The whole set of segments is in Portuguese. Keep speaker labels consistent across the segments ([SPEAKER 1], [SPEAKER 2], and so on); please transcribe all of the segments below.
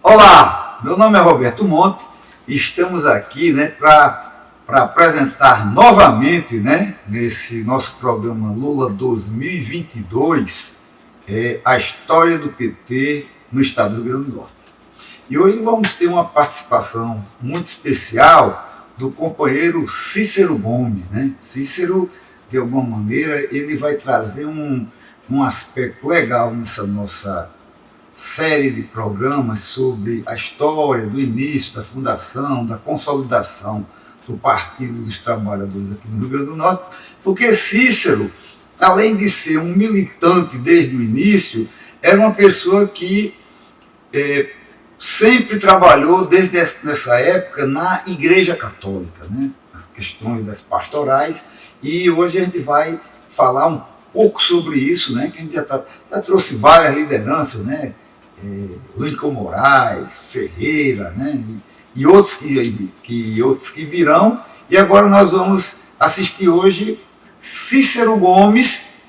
[SPEAKER 1] Olá, meu nome é Roberto Monte e estamos aqui para apresentar novamente, nesse nosso programa Lula 2022, a história do PT no estado do Rio Grande do Norte. E hoje vamos ter uma participação muito especial do companheiro Cícero Gomes. Cícero, de alguma maneira, ele vai trazer um aspecto legal nessa nossa série de programas sobre a história do início, da fundação, da consolidação do Partido dos Trabalhadores aqui no Rio Grande do Norte, porque Cícero, além de ser um militante desde o início, era uma pessoa que sempre trabalhou desde essa época na Igreja Católica, as questões das pastorais, e hoje a gente vai falar um pouco sobre isso, que a gente já trouxe várias lideranças, Lincoln Moraes, Ferreira, e outros que virão, e agora nós vamos assistir hoje Cícero Gomes,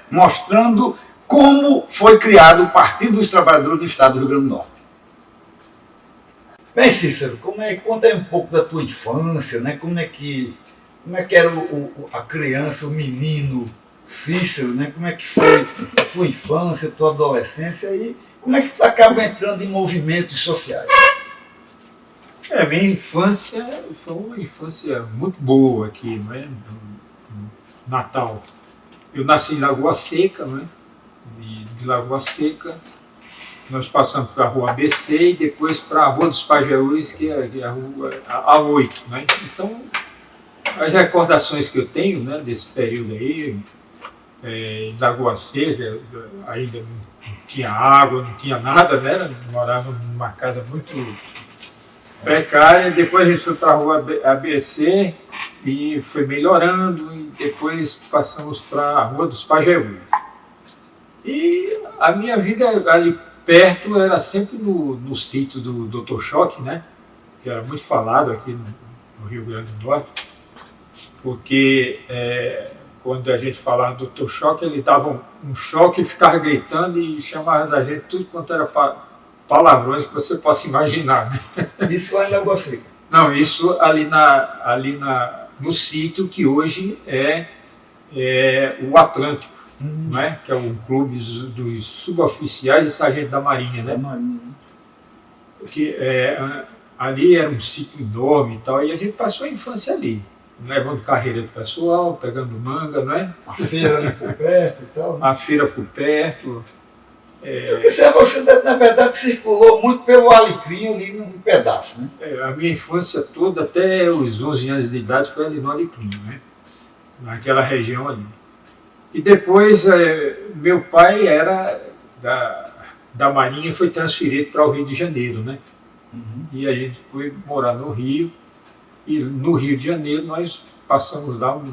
[SPEAKER 1] mostrando como foi criado o Partido dos Trabalhadores no estado do Rio Grande do Norte. Bem, Cícero, conta aí um pouco da tua infância, como é que era a criança, o menino Cícero, como é que foi a tua infância, a tua adolescência e como é que tu acaba entrando em movimentos sociais?
[SPEAKER 2] Minha infância foi uma infância muito boa aqui, no Natal. Eu nasci em Lagoa Seca, e de Lagoa Seca nós passamos para a Rua ABC e depois para a Rua dos Pajeús, que é a Rua A8. Então, as recordações que eu tenho desse período aí, em Lagoa Seca, ainda não tinha água, não tinha nada, morava numa casa muito precária. Depois a gente foi para a Rua ABC e foi melhorando, e depois passamos para a Rua dos Pajeús. E a minha vida ali perto era sempre no sítio do Dr. Choque, que era muito falado aqui no Rio Grande do Norte, porque quando a gente falava do Dr. Choque, ele dava um choque e ficava gritando e chamava da gente tudo quanto era palavrões que você possa imaginar.
[SPEAKER 1] Isso lá em Lagoa Seca?
[SPEAKER 2] Não, isso no sítio que hoje é o Atlântico, que é o clube dos suboficiais e sargento da Marinha.
[SPEAKER 1] Da Marinha,
[SPEAKER 2] Que, ali era um sítio enorme e tal, e a gente passou a infância ali, levando carreira do pessoal, pegando manga,
[SPEAKER 1] A feira ali por perto e tal.
[SPEAKER 2] A feira por perto.
[SPEAKER 1] Porque você, na verdade, circulou muito pelo Alecrim ali num pedaço,
[SPEAKER 2] A minha infância toda, até os 11 anos de idade, foi ali no Alecrim, naquela região ali. E depois, meu pai era da Marinha e foi transferido para o Rio de Janeiro, E a gente foi morar no Rio. E no Rio de Janeiro nós passamos lá um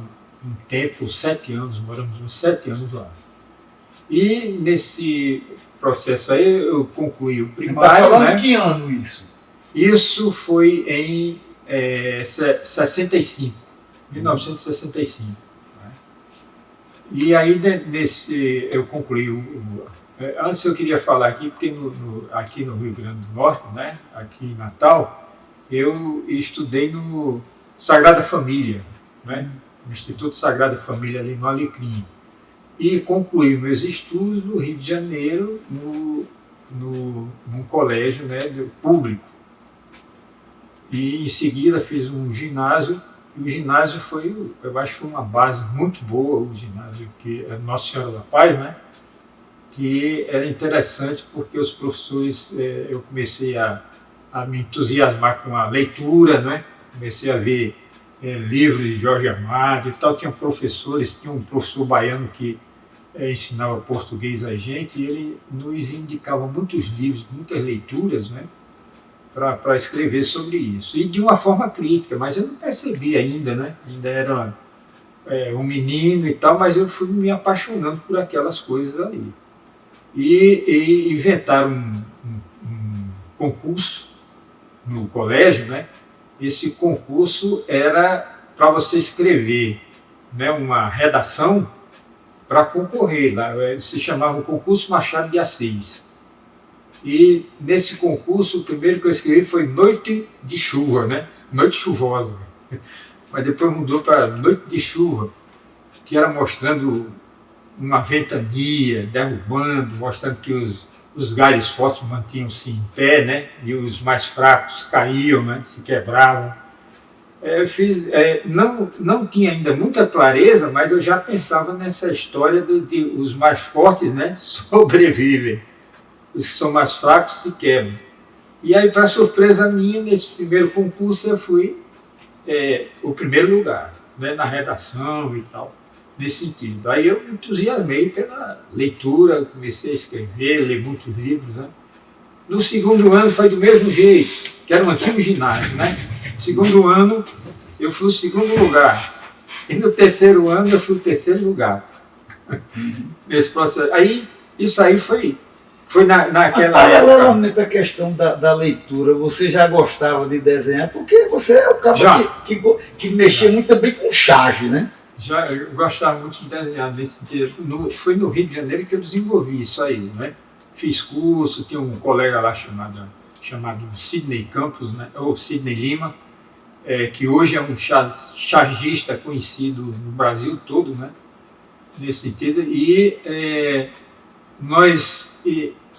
[SPEAKER 2] tempo, 7 anos, moramos uns 7 anos lá. E nesse processo aí eu concluí o primário.
[SPEAKER 1] Está falando de que ano isso?
[SPEAKER 2] Isso foi em 65, 1965. E aí eu concluí antes eu queria falar aqui, porque aqui no Rio Grande do Norte, aqui em Natal, eu estudei no Sagrada Família, no Instituto Sagrada Família ali no Alecrim. E concluí meus estudos no Rio de Janeiro, num colégio público. E em seguida fiz um ginásio, e o ginásio foi, eu acho, uma base muito boa, o ginásio que é Nossa Senhora da Paz, que era interessante porque os professores, eu comecei a me entusiasmar com a leitura, comecei a ver livros de Jorge Amado e tal. Tinha um professor baiano que ensinava português a gente, e ele nos indicava muitos livros, muitas leituras, para escrever sobre isso. E de uma forma crítica, mas eu não percebi ainda, ainda era um menino e tal, mas eu fui me apaixonando por aquelas coisas ali. E inventaram um concurso no colégio, Esse concurso era para você escrever uma redação para concorrer. Se chamava o Concurso Machado de Assis. E nesse concurso, o primeiro que eu escrevi foi Noite de Chuva, né? Noite chuvosa. Mas depois mudou para Noite de Chuva, que era mostrando uma ventania, derrubando, mostrando que os galhos fortes mantinham-se em pé, né? E os mais fracos caíam, né? Se quebravam. Eu fiz, não tinha ainda muita clareza, mas eu já pensava nessa história de os mais fortes, né? Sobrevivem. Os que são mais fracos se quebram. E aí, para surpresa minha, nesse primeiro concurso eu fui o primeiro lugar, né, na redação e tal, nesse sentido. Aí eu me entusiasmei pela leitura, comecei a escrever, ler muitos livros. Né. No segundo ano foi do mesmo jeito, que era um antigo ginásio. Né. No segundo ano eu fui o segundo lugar. E no terceiro ano eu fui o terceiro lugar. Nesse processo. Aí, isso aí foi naquela
[SPEAKER 3] Paralelamente à questão da leitura, você já gostava de desenhar, porque você é o cara que mexia muito bem com charge, né?
[SPEAKER 2] Já eu gostava muito de desenhar nesse dia. Foi no Rio de Janeiro que eu desenvolvi isso aí, né? Fiz curso, tinha um colega lá chamado Sidney Campos, né? Ou Sidney Lima, que hoje é um chargista conhecido no Brasil todo, né? Nesse sentido. E nós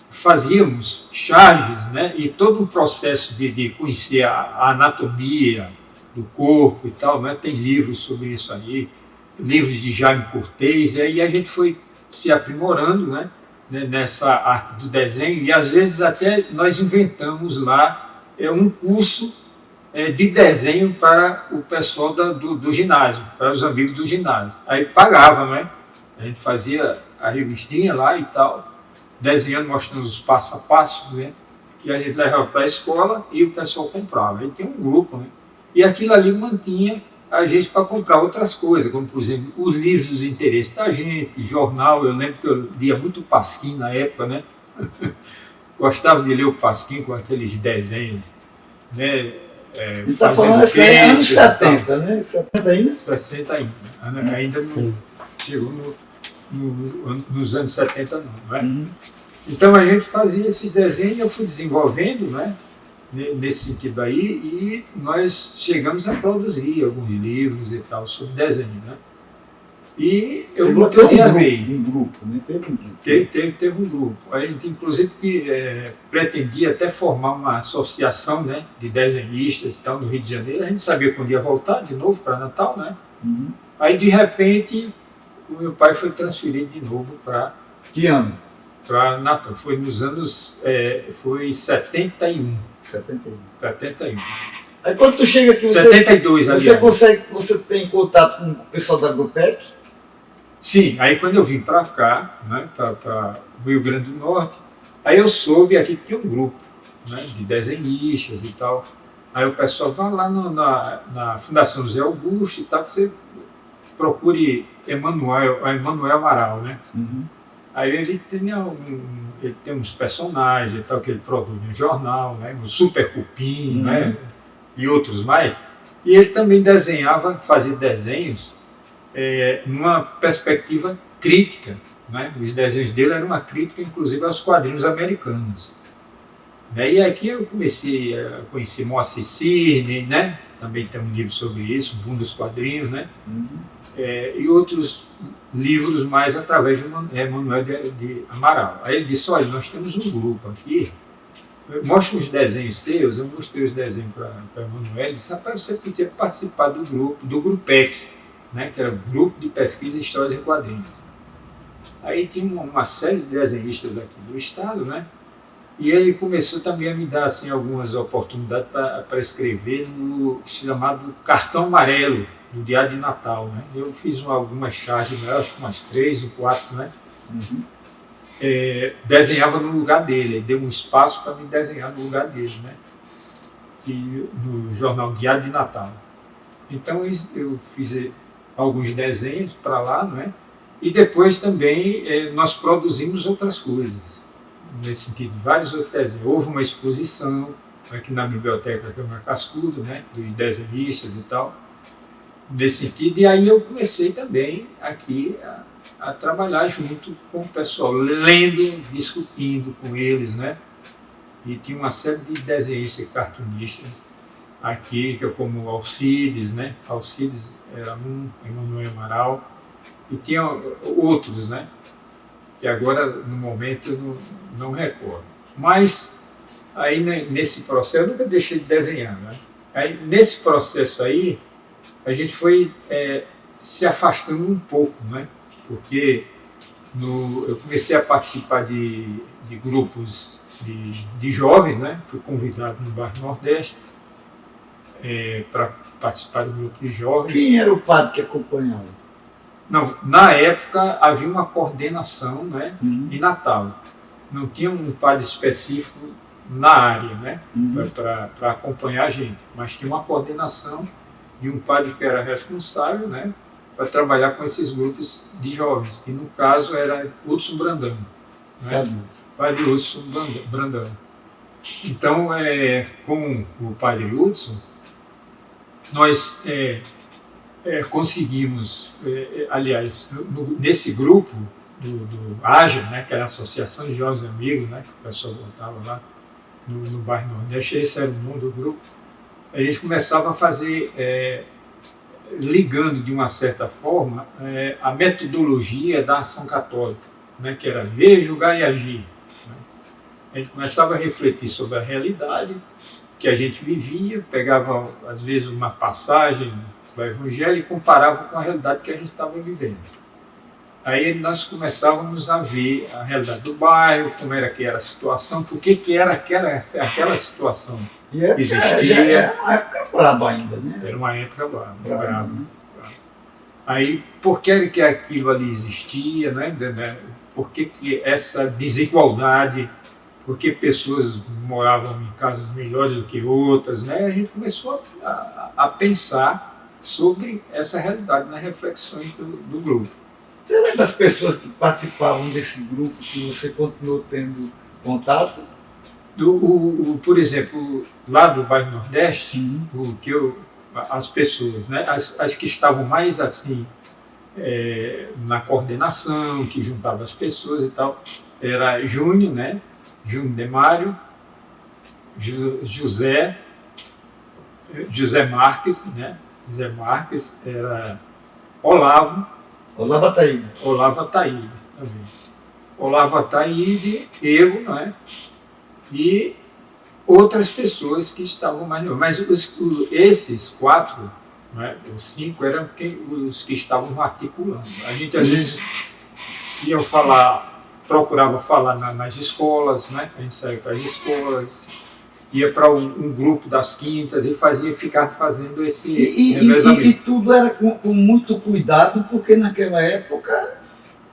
[SPEAKER 2] fazíamos charges, né, e todo um processo de conhecer a anatomia do corpo e tal, né, tem livros sobre isso aí, livros de Jaime Cortez, e aí a gente foi se aprimorando, né, nessa arte do desenho, e às vezes até nós inventamos lá um curso de desenho para o pessoal do ginásio, para os amigos do ginásio. Aí pagava, né? A gente fazia a revistinha lá e tal, desenhando, mostrando os passo a passo, né? Que a gente levava para a escola e o pessoal comprava. Aí tem um grupo, né? E aquilo ali mantinha a gente para comprar outras coisas, como, por exemplo, os livros dos interesses da gente, jornal. Eu lembro que eu lia muito Pasquim na época, né? Gostava de ler o Pasquim com aqueles desenhos, né?
[SPEAKER 3] Está falando assim, anos 70, né? 70 ainda?
[SPEAKER 2] 60 ainda. Ainda não chegou nos anos 70 não é?
[SPEAKER 3] Uhum.
[SPEAKER 2] Então a gente fazia esses desenhos, eu fui desenvolvendo, né, nesse sentido aí, e nós chegamos a produzir alguns livros e tal sobre desenho, né? E eu me entusiasmei.
[SPEAKER 3] Um grupo, né? Teve um grupo.
[SPEAKER 2] Teve um grupo. A gente inclusive pretendia até formar uma associação, né, de desenhistas e tal no Rio de Janeiro. A gente sabia quando ia voltar de novo para Natal, né?
[SPEAKER 3] Uhum.
[SPEAKER 2] Aí de repente o meu pai foi transferido de novo para...
[SPEAKER 3] Que ano?
[SPEAKER 2] Para Natal. Foi nos anos... foi 71.
[SPEAKER 3] 71.
[SPEAKER 2] 71.
[SPEAKER 3] Aí quando tu chega aqui,
[SPEAKER 2] 72,
[SPEAKER 3] você tem contato com o pessoal da Agrupec?
[SPEAKER 2] Sim, aí quando eu vim para cá, né, para o Rio Grande do Norte, aí eu soube aqui que tinha um grupo, né, de desenhistas e tal. Aí o pessoal vai lá na Fundação José Augusto e tal, que você procure Emanuel Amaral, né?
[SPEAKER 3] Uhum.
[SPEAKER 2] Aí ele tem uns personagens e tal, que ele produz no jornal, né? O Super Cupim,
[SPEAKER 3] uhum,
[SPEAKER 2] né? E outros mais. E ele também fazia desenhos numa perspectiva crítica, né? Os desenhos dele eram uma crítica, inclusive, aos quadrinhos americanos. E aqui eu comecei a conhecer Moacir Cirne, né? Também tem um livro sobre isso, O Boom dos Quadrinhos, né?
[SPEAKER 3] Uhum.
[SPEAKER 2] E outros livros mais através de Emanuel de Amaral. Aí ele disse, olha, nós temos um grupo aqui, mostra os desenhos seus, eu mostrei os desenhos para Emanuel, ele disse, rapaz, você podia participar do GRUPEC, né? Que era o Grupo de Pesquisa e Histórias em Quadrinhos. Aí tinha uma série de desenhistas aqui do estado, né? E ele começou também a me dar assim, algumas oportunidades para escrever no chamado Cartão Amarelo, do Diário de Natal. Né? Eu fiz algumas charges, acho que umas 3 ou 4, né?
[SPEAKER 3] Uhum.
[SPEAKER 2] Desenhava no lugar dele, ele deu um espaço para me desenhar no lugar dele, né? No jornal Diário de Natal. Então eu fiz alguns desenhos para lá, né? E depois também nós produzimos outras coisas. Nesse sentido, vários outros desenhos. Houve uma exposição aqui na Biblioteca Câmara Cascudo, né, dos desenhistas e tal, nesse sentido, e aí eu comecei também aqui a trabalhar junto com o pessoal, lendo, discutindo com eles, né, e tinha uma série de desenhistas e cartunistas aqui, que eu como Alcides, né? Alcides era um, Emanuel Amaral, e tinha outros, né? Que agora, no momento, eu não recordo. Mas, aí nesse processo, eu nunca deixei de desenhar, né? Aí, nesse processo aí, a gente foi se afastando um pouco, né? Porque eu comecei a participar de grupos de jovens, né? Fui convidado no bairro Nordeste para participar do grupo de jovens.
[SPEAKER 3] Quem era o padre que acompanhava?
[SPEAKER 2] Não, na época havia uma coordenação, né, em Natal. Não tinha um padre específico na área, né, para acompanhar a gente, mas tinha uma coordenação de um padre que era responsável, né, para trabalhar com esses grupos de jovens, que no caso era Hudson Brandão, né, padre Hudson Brandão. Então, com o padre Hudson, nós conseguimos, aliás, nesse grupo do AJA, né, que era a Associação de Jovens Amigos, né, que o pessoal voltava lá no bairro Nordeste, esse era o nome do grupo, a gente começava a fazer, ligando de uma certa forma, a metodologia da ação católica, né, que era ver, julgar e agir. Né. A gente começava a refletir sobre a realidade que a gente vivia, pegava às vezes uma passagem do Evangelho e comparava com a realidade que a gente estava vivendo. Aí nós começávamos a ver a realidade do bairro, como era que era a situação, por que era aquela situação existia.
[SPEAKER 3] Já era uma época braba ainda, né?
[SPEAKER 2] Era uma época braba.
[SPEAKER 3] Né?
[SPEAKER 2] Aí, por que aquilo ali existia, né? Por que essa desigualdade, por que pessoas moravam em casas melhores do que outras, né? A gente começou a pensar sobre essa realidade nas reflexões do grupo.
[SPEAKER 3] Você lembra das pessoas que participavam desse grupo que você continuou tendo contato?
[SPEAKER 2] Por exemplo, lá do bairro Nordeste, as pessoas, né, as que estavam mais assim na coordenação, que juntava as pessoas e tal, era Júnior, né, Júnior Demário, José Marques, né, José Marques, era Olavo Ataíde também. Olavo Ataíde, eu, não é? E outras pessoas que estavam mais novas. Mas esses 4, não é? Os 5 eram os que estavam articulando. A gente às vezes procurava falar nas escolas, né? A gente saía para as escolas, ia para um grupo das quintas e ficava fazendo esse revezamento.
[SPEAKER 3] E tudo era com muito cuidado, porque naquela época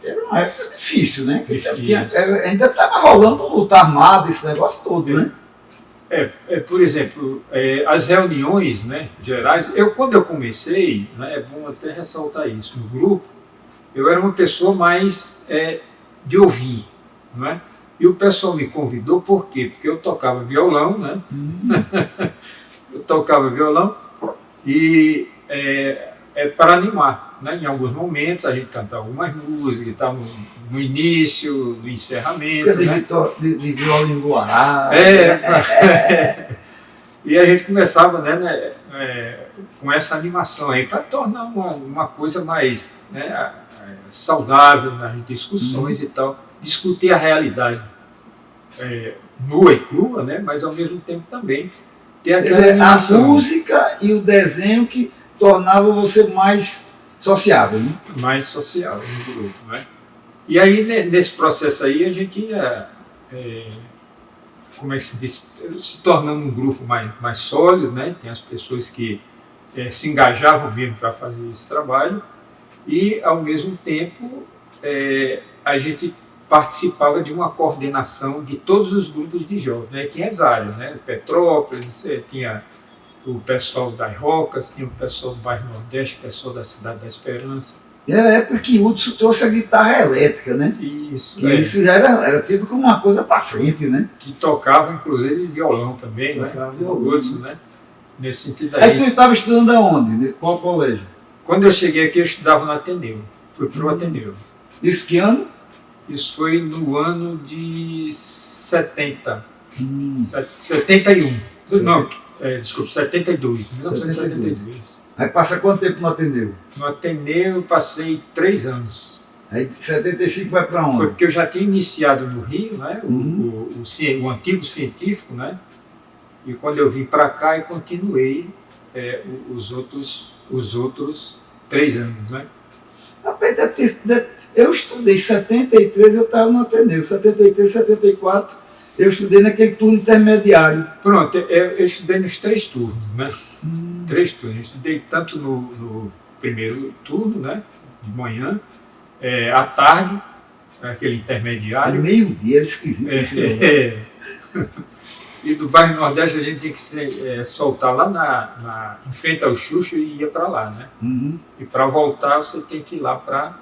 [SPEAKER 3] era uma época difícil, né? Ainda estava rolando luta armada, esse negócio todo, né?
[SPEAKER 2] Por exemplo, as reuniões, né, gerais, quando eu comecei, né, é bom até ressaltar isso, no grupo, eu era uma pessoa mais de ouvir, não é? E o pessoal me convidou, por quê? Porque eu tocava violão, né? Eu tocava violão e para animar, né? Em alguns momentos a gente cantava algumas músicas, estava no início, no encerramento.
[SPEAKER 3] Né? De violão guará.
[SPEAKER 2] E a gente começava, né, com essa animação aí, para tornar uma coisa mais, né, saudável nas discussões e tal. Discutir a realidade nua e crua, né? Mas ao mesmo tempo também ter aquela
[SPEAKER 3] a música e o desenho que tornavam você mais sociável, né?
[SPEAKER 2] Mais sociável no grupo, né? E aí nesse processo aí a gente ia, como é que se diz, se tornando um grupo mais sólido, né? Tem as pessoas que se engajavam mesmo para fazer esse trabalho e ao mesmo tempo a gente participava de uma coordenação de todos os grupos de jovens, né? Tinha as áreas, né? Petrópolis, tinha o pessoal das Rocas, tinha o pessoal do bairro Nordeste, o pessoal da Cidade da Esperança.
[SPEAKER 3] Era a época que Hudson trouxe a guitarra elétrica, né?
[SPEAKER 2] Isso.
[SPEAKER 3] Isso já era tido como uma coisa para frente, né?
[SPEAKER 2] Que tocava, inclusive, violão também,
[SPEAKER 3] tocava,
[SPEAKER 2] né?
[SPEAKER 3] Violão.
[SPEAKER 2] Hudson, né? Nesse sentido
[SPEAKER 3] aí. Tu estava estudando aonde? Qual colégio?
[SPEAKER 2] Quando eu cheguei aqui, eu estudava no Ateneu. Fui para o Ateneu.
[SPEAKER 3] Isso que ano?
[SPEAKER 2] Isso foi no ano de 70. 71. Não, desculpa, 72. 1972.
[SPEAKER 3] Aí passa quanto tempo no Ateneu?
[SPEAKER 2] No Ateneu eu passei 3 anos.
[SPEAKER 3] Aí de 75 vai para onde?
[SPEAKER 2] Foi porque eu já tinha iniciado no Rio, né? O antigo científico, né? E quando eu vim para cá, eu continuei os outros 3 anos, né?
[SPEAKER 3] Eu estudei 73, eu estava no Ateneu. 73, 74, eu estudei naquele turno intermediário.
[SPEAKER 2] Pronto, eu estudei nos 3 turnos, né? 3 turnos. Eu estudei tanto no primeiro turno, né? De manhã, à tarde, aquele intermediário.
[SPEAKER 3] Meio-dia, era esquisito.
[SPEAKER 2] E do bairro Nordeste a gente tinha que soltar lá em frente ao Xuxa e ia para lá, né? E para voltar você tem que ir lá para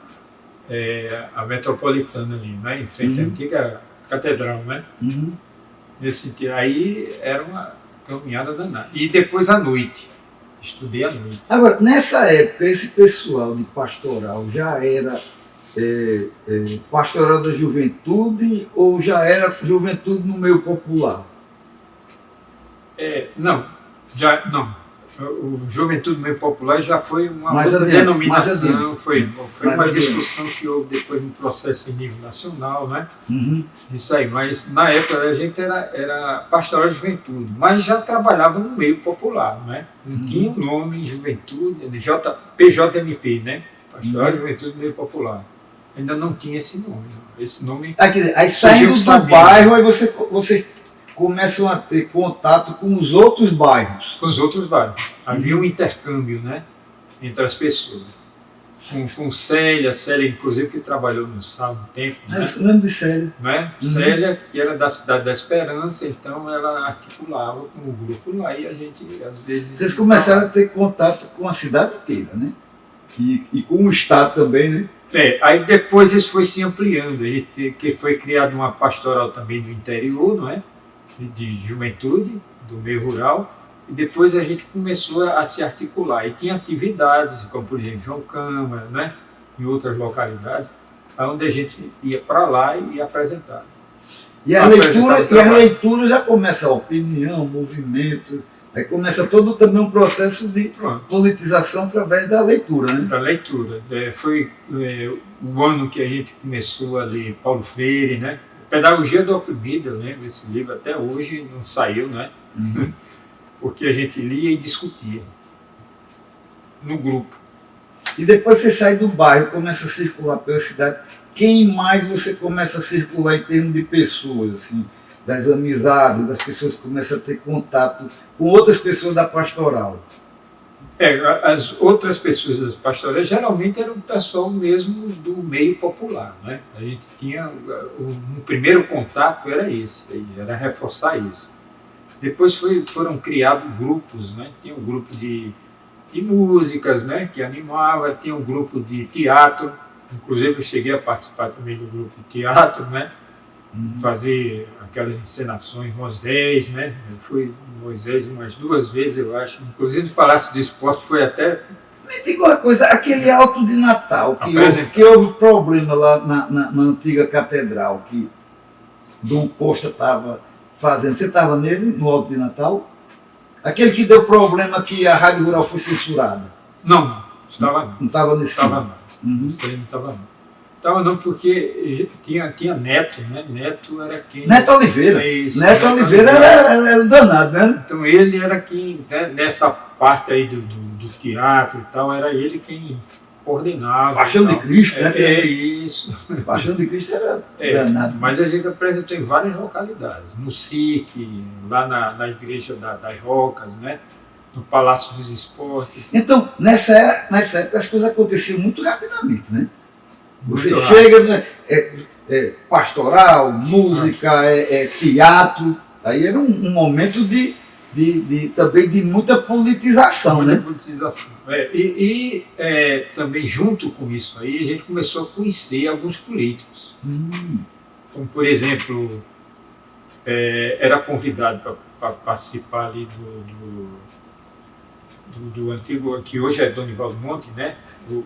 [SPEAKER 2] a Metropolitana ali, né? Em frente à antiga catedral, né? Nesse sentido. Aí era uma caminhada danada. E depois à noite. Estudei à noite.
[SPEAKER 3] Agora, nessa época, esse pessoal de pastoral já era pastoral da juventude ou já era juventude no meio popular?
[SPEAKER 2] Não. O Juventude Meio Popular já foi uma
[SPEAKER 3] mais
[SPEAKER 2] outra
[SPEAKER 3] adiante,
[SPEAKER 2] denominação, foi uma
[SPEAKER 3] adiante.
[SPEAKER 2] discussão que houve depois no processo em nível nacional, né? Isso aí, mas na época a gente era pastoral de juventude, mas já trabalhava no meio popular, né? Não tinha o nome juventude, PJMP, né? Pastoral de Juventude Meio Popular. Ainda não tinha esse nome. Esse nome
[SPEAKER 3] aí saindo do bairro, aí vocês começam a ter contato com os outros bairros.
[SPEAKER 2] Com os outros bairros. Havia um intercâmbio, né, entre as pessoas. Com Célia, inclusive, que trabalhou no SAL um tempo. Né?
[SPEAKER 3] Eu lembro de Célia.
[SPEAKER 2] Né? Célia, que era da Cidade da Esperança, então ela articulava com o grupo lá e a gente, às vezes...
[SPEAKER 3] Vocês começaram a ter contato com a cidade inteira, né? E com o Estado também, né?
[SPEAKER 2] Aí depois isso foi se ampliando, que foi criada uma pastoral também no interior, não é? De juventude, do meio rural, e depois a gente começou a se articular. E tinha atividades, como por exemplo João Câmara, né? Em outras localidades, onde a gente ia para lá e ia apresentar.
[SPEAKER 3] E a leitura já começa a opinião, movimento, aí começa todo também um processo de politização através da leitura, né?
[SPEAKER 2] Da leitura. Foi o ano que a gente começou a ler Paulo Freire, né? Pedagogia do Oprimido, eu lembro esse livro, até hoje não saiu, né? Porque a gente lia e discutia no grupo.
[SPEAKER 3] E depois você sai do bairro, começa a circular pela cidade. Quem mais você começa a circular em termos de pessoas, assim, das amizades, das pessoas que começam a ter contato com outras pessoas da pastoral?
[SPEAKER 2] As outras pessoas das pastorais geralmente eram o pessoal mesmo do meio popular, né? A gente tinha, um primeiro contato era esse, era reforçar isso. Depois foram criados grupos, né? Tinha um grupo de músicas, né? Que animava, tinha um grupo de teatro, inclusive eu cheguei a participar também do grupo de teatro, né? Fazer aquelas encenações, Moisés, né? Eu fui Moisés umas 2 vezes, eu acho. Inclusive no Palácio do Esporte foi até...
[SPEAKER 3] Me diga uma coisa, aquele alto de Natal, que houve problema lá na antiga catedral, que Dom Costa estava fazendo. Você estava nele, no alto de Natal? Aquele que deu problema que a Rádio Rural foi censurada?
[SPEAKER 2] Não, estava não.
[SPEAKER 3] Não estava nesse
[SPEAKER 2] Estava não. Isso aí não estava não. Estava não, porque tinha Neto, né? Neto era quem...
[SPEAKER 3] Neto Oliveira. Neto Oliveira era um danado, né?
[SPEAKER 2] Então ele era quem, né, nessa parte aí do teatro e tal, era ele quem coordenava.
[SPEAKER 3] Paixão de Cristo, né?
[SPEAKER 2] Isso.
[SPEAKER 3] Paixão de Cristo era danado.
[SPEAKER 2] Mas a gente apresentou em várias localidades. No SIC, lá na igreja das Rocas, né? No Palácio dos Esportes.
[SPEAKER 3] Então, nessa época as coisas aconteciam muito rapidamente, né? Você
[SPEAKER 2] Muito
[SPEAKER 3] chega, né, pastoral, música, teatro, aí era um momento também de muita politização,
[SPEAKER 2] muita
[SPEAKER 3] né?
[SPEAKER 2] Politização. Também junto com isso aí, a gente começou a conhecer alguns políticos. Como, por exemplo, era convidado para participar ali do antigo, que hoje é Donivaldo Monte, né? O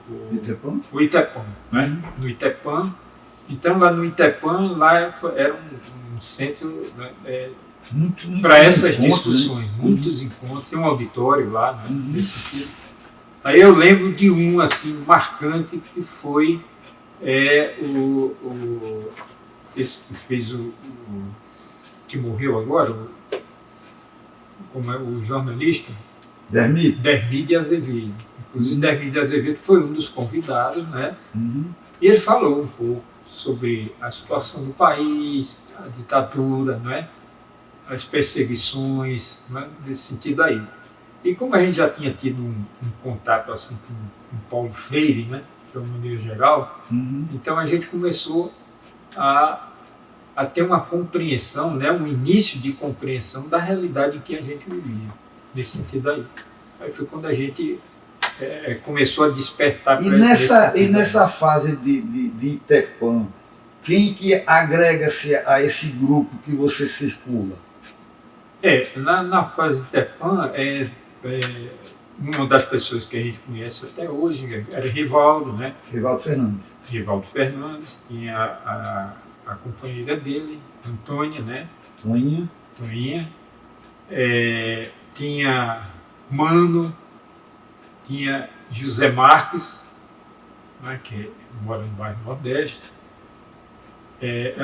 [SPEAKER 2] Itepã, né? No Itepã. Então lá no Itepã, lá era um centro, né, para essas
[SPEAKER 3] encontros,
[SPEAKER 2] discussões,
[SPEAKER 3] né?
[SPEAKER 2] muitos encontros, tem um auditório lá, né, nesse sentido. Aí eu lembro de um assim marcante que foi esse que fez que morreu agora, como é o jornalista Dermi de Azevedo. Inclusive, Dermi de Azevedo foi um dos convidados, né? E ele falou um pouco sobre a situação do país, a ditadura, né? As perseguições, né? Nesse sentido aí. E como a gente já tinha tido um contato assim com Paulo Freire, né? De uma maneira geral, então a gente começou a ter uma compreensão, né? Um início de compreensão da realidade em que a gente vivia, nesse sentido aí. Aí foi quando a gente começou a despertar.
[SPEAKER 3] E nessa fase de Itepã, quem que agrega-se a esse grupo que você circula?
[SPEAKER 2] Na fase de Itepã, uma das pessoas que a gente conhece até hoje era Rivaldo, né?
[SPEAKER 3] Rivaldo Fernandes.
[SPEAKER 2] Rivaldo Fernandes, tinha a companheira dele, Antônia, né? Toninha. Tinha Mano, tinha José Marques, né, que mora no bairro Nordeste.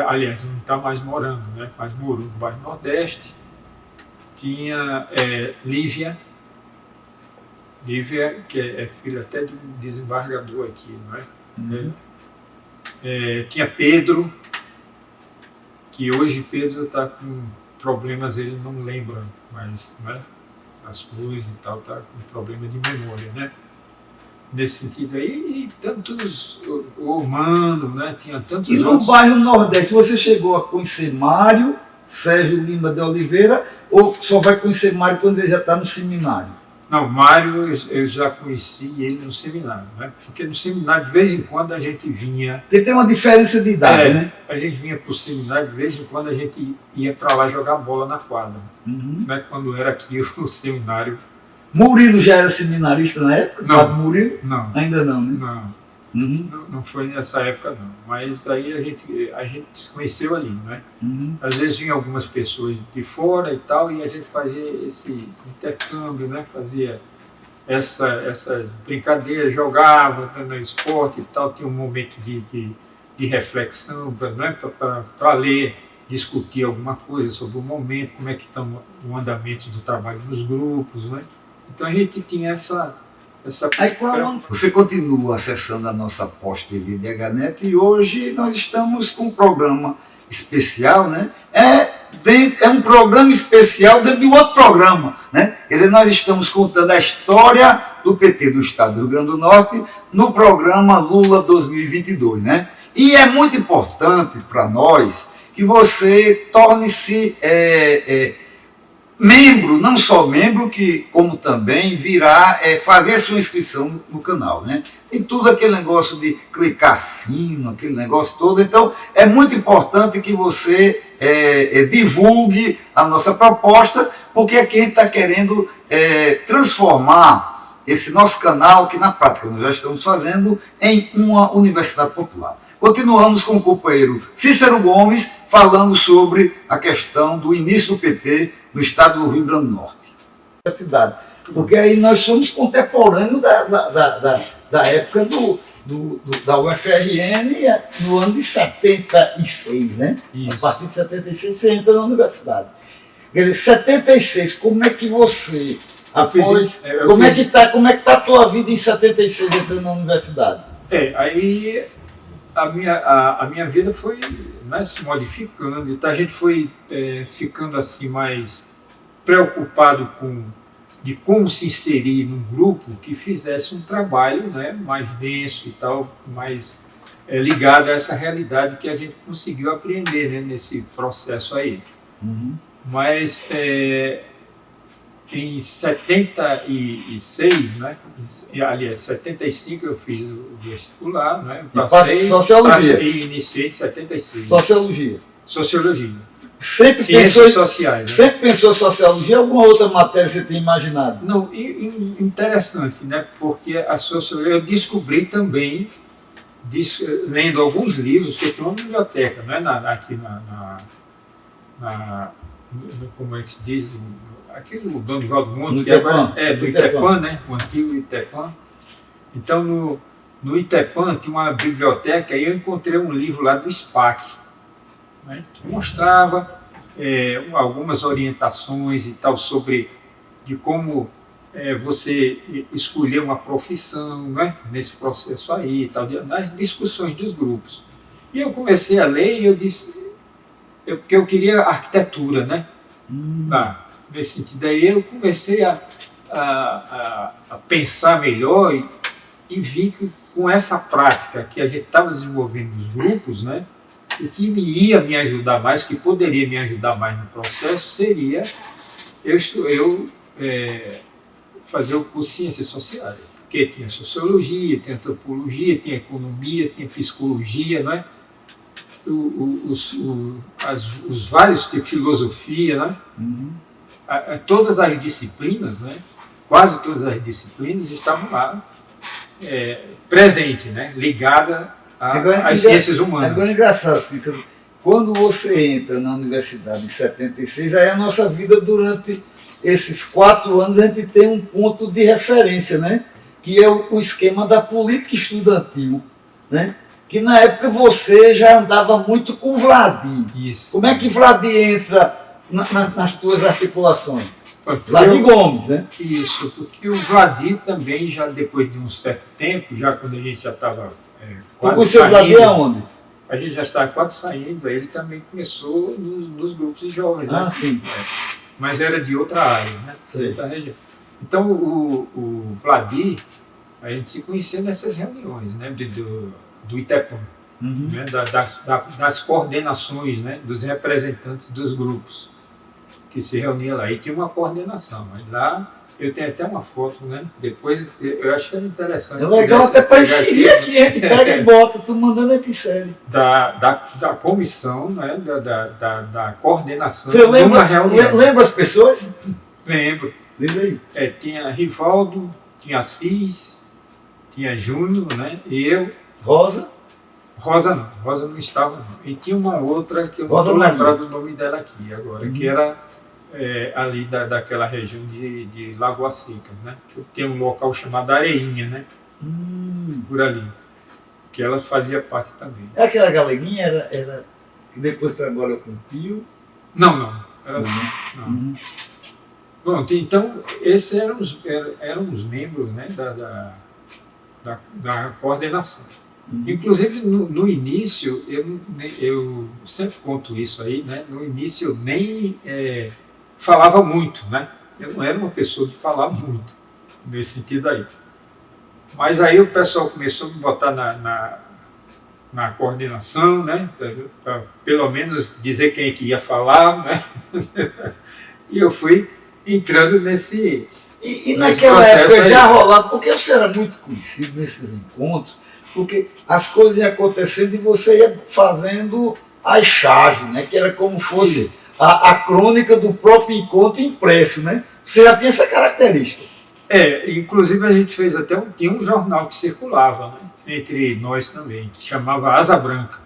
[SPEAKER 2] Aliás, não está mais morando, né, mas morou no bairro Nordeste. Tinha Lívia, que é filha até de um desembargador aqui, não é? Tinha Pedro, que hoje Pedro está com problemas, ele não lembra mais, né, as coisas e tal, está com problema de memória, né? Nesse sentido aí, e tantos, o Mano, né? Tinha tantos
[SPEAKER 3] outros. E no bairro Nordeste, você chegou a conhecer Mário, Sérgio Lima de Oliveira, ou só vai conhecer Mário quando ele já está no seminário?
[SPEAKER 2] Não, Mário eu já conheci ele no seminário, né? Porque no seminário, de vez em quando, a gente vinha...
[SPEAKER 3] Porque tem uma diferença de idade, né?
[SPEAKER 2] A gente vinha para o seminário, de vez em quando a gente ia para lá jogar bola na quadra. Né? Quando era aqui o seminário.
[SPEAKER 3] Murilo já era seminarista na época?
[SPEAKER 2] Não.
[SPEAKER 3] Padre Murilo?
[SPEAKER 2] Não.
[SPEAKER 3] Ainda não, né?
[SPEAKER 2] Não. Não foi nessa época, não. Mas aí a gente se conheceu ali, né? Às vezes vinham algumas pessoas de fora e tal, e a gente fazia esse intercâmbio, né? Fazia essas brincadeiras, jogava no esporte e tal, tinha um momento de reflexão, né? Para ler, discutir alguma coisa sobre o momento, como é que está o andamento do trabalho nos grupos, né? Então a gente tinha essa
[SPEAKER 1] Você continua acessando a nossa Post TV de HNet e hoje nós estamos com um programa especial, né? É um programa especial dentro de um outro programa, né? Quer dizer, nós estamos contando a história do PT do Estado do Rio Grande do Norte no programa Lula 2022, né? E é muito importante para nós que você torne-se membro, não só membro, como também virá fazer sua inscrição no canal, né? Tem tudo aquele negócio de clicar sino, aquele negócio todo. Então, é muito importante que você divulgue a nossa proposta, porque aqui a gente está querendo transformar esse nosso canal, que na prática nós já estamos fazendo, em uma universidade popular. Continuamos com o companheiro Cícero Gomes, falando sobre a questão do início do PT no estado do Rio Grande do Norte.
[SPEAKER 3] Porque aí nós somos contemporâneos da época da UFRN no ano de 76, né?
[SPEAKER 2] Isso.
[SPEAKER 3] A partir de 76 você entra na universidade. Quer dizer, 76, como é que você... como é que está a tua vida em 76 entrando na universidade?
[SPEAKER 2] Aí a minha vida foi, né, se modificando, então a gente foi ficando assim mais preocupado de como se inserir num grupo que fizesse um trabalho, né, mais denso e tal, mais ligado a essa realidade que a gente conseguiu apreender, né, nesse processo aí. Mas em 76, né? Aliás, 75 eu fiz o vestibular, né?
[SPEAKER 3] Sociologia.
[SPEAKER 2] E iniciei em 76.
[SPEAKER 3] Sociologia.
[SPEAKER 2] Ciências sociais. Né?
[SPEAKER 3] Sempre pensou sociologia ou alguma outra matéria você tem imaginado?
[SPEAKER 2] Não, interessante, né? Porque a sociologia eu descobri também, lendo alguns livros, que tem uma biblioteca, né? Aqui como é que se diz, aquele Donivaldo Monte, que
[SPEAKER 3] Itepan.
[SPEAKER 2] agora é do Itepan, né? O antigo Itepan. Então, no Itepan tinha uma biblioteca e eu encontrei um livro lá do SPAC, né? Que mostrava algumas orientações e tal sobre de como você escolher uma profissão, né? Nesse processo aí e tal, nas discussões dos grupos. E eu comecei a ler e eu disse, porque eu queria arquitetura, né? Nesse sentido aí eu comecei a pensar melhor e vi que com essa prática que a gente estava desenvolvendo nos grupos, né? O que ia me ajudar mais, que poderia me ajudar mais no processo, seria eu fazer o curso de Ciências Sociais. Porque tinha Sociologia, tinha Antropologia, tinha Economia, tinha Psicologia, né? Os vários de Filosofia, né? Todas as disciplinas, né? Quase todas as disciplinas estavam lá presentes, né? Ligadas às ciências humanas.
[SPEAKER 3] Agora é engraçado, Cícero, quando você entra na universidade em 76, aí a nossa vida durante esses 4 anos a gente tem um ponto de referência, né? Que é o esquema da política estudantil, né? Que na época você já andava muito com o Vladi.
[SPEAKER 2] Isso.
[SPEAKER 3] Como é que Vladi entra nas tuas articulações? Vladi Gomes, né?
[SPEAKER 2] Isso, porque o Vladi também, já depois de um certo tempo, já quando a gente já estava quase
[SPEAKER 3] conheceu o Vladi aonde?
[SPEAKER 2] A gente já estava quase saindo, ele também começou nos grupos de jovens.
[SPEAKER 3] Ah,
[SPEAKER 2] né?
[SPEAKER 3] sim.
[SPEAKER 2] Mas era de outra área, né?
[SPEAKER 3] Sei.
[SPEAKER 2] Outra região. Então o Vladi, a gente se conhecia nessas reuniões, né? Do Itepan, né? Das coordenações, né? Dos representantes dos grupos que se reuniam lá. E tinha uma coordenação. Mas lá eu tenho até uma foto, né? Depois eu acho que era interessante.
[SPEAKER 3] É legal, até parecia que a gente pega e bota, tu mandando a série.
[SPEAKER 2] Da comissão, né? Da coordenação.
[SPEAKER 3] Você
[SPEAKER 2] reunião.
[SPEAKER 3] Lembra as pessoas?
[SPEAKER 2] Lembro.
[SPEAKER 3] Diz aí.
[SPEAKER 2] Tinha Rivaldo, tinha Assis, tinha Júnior, né? Eu.
[SPEAKER 3] Rosa
[SPEAKER 2] não estava, não. E tinha uma outra que eu não
[SPEAKER 3] Rosa
[SPEAKER 2] estou
[SPEAKER 3] Maria.
[SPEAKER 2] lembrado do nome dela aqui agora, que era ali daquela região de Lagoa Seca, né? Tem um local chamado Areinha, né? Por ali. Que ela fazia parte também.
[SPEAKER 3] Aquela galeguinha era que depois trabalhou com o tio?
[SPEAKER 2] Não. Não. Bom, então, esses eram os membros, né, da coordenação. Inclusive, no início, eu sempre conto isso aí, né? No início eu nem falava muito, né? Eu não era uma pessoa de falar muito, nesse sentido aí. Mas aí o pessoal começou a me botar na coordenação, né? Para pelo menos dizer quem é que ia falar, né? E eu fui entrando nesse...
[SPEAKER 3] E naquela época já rolava, porque você era muito conhecido nesses encontros, porque as coisas iam acontecendo e você ia fazendo as charges, né? Que era como fosse a crônica do próprio encontro impresso, né? Você já tinha essa característica.
[SPEAKER 2] Inclusive a gente fez tinha um jornal que circulava, né? Entre nós também, que chamava Asa Branca.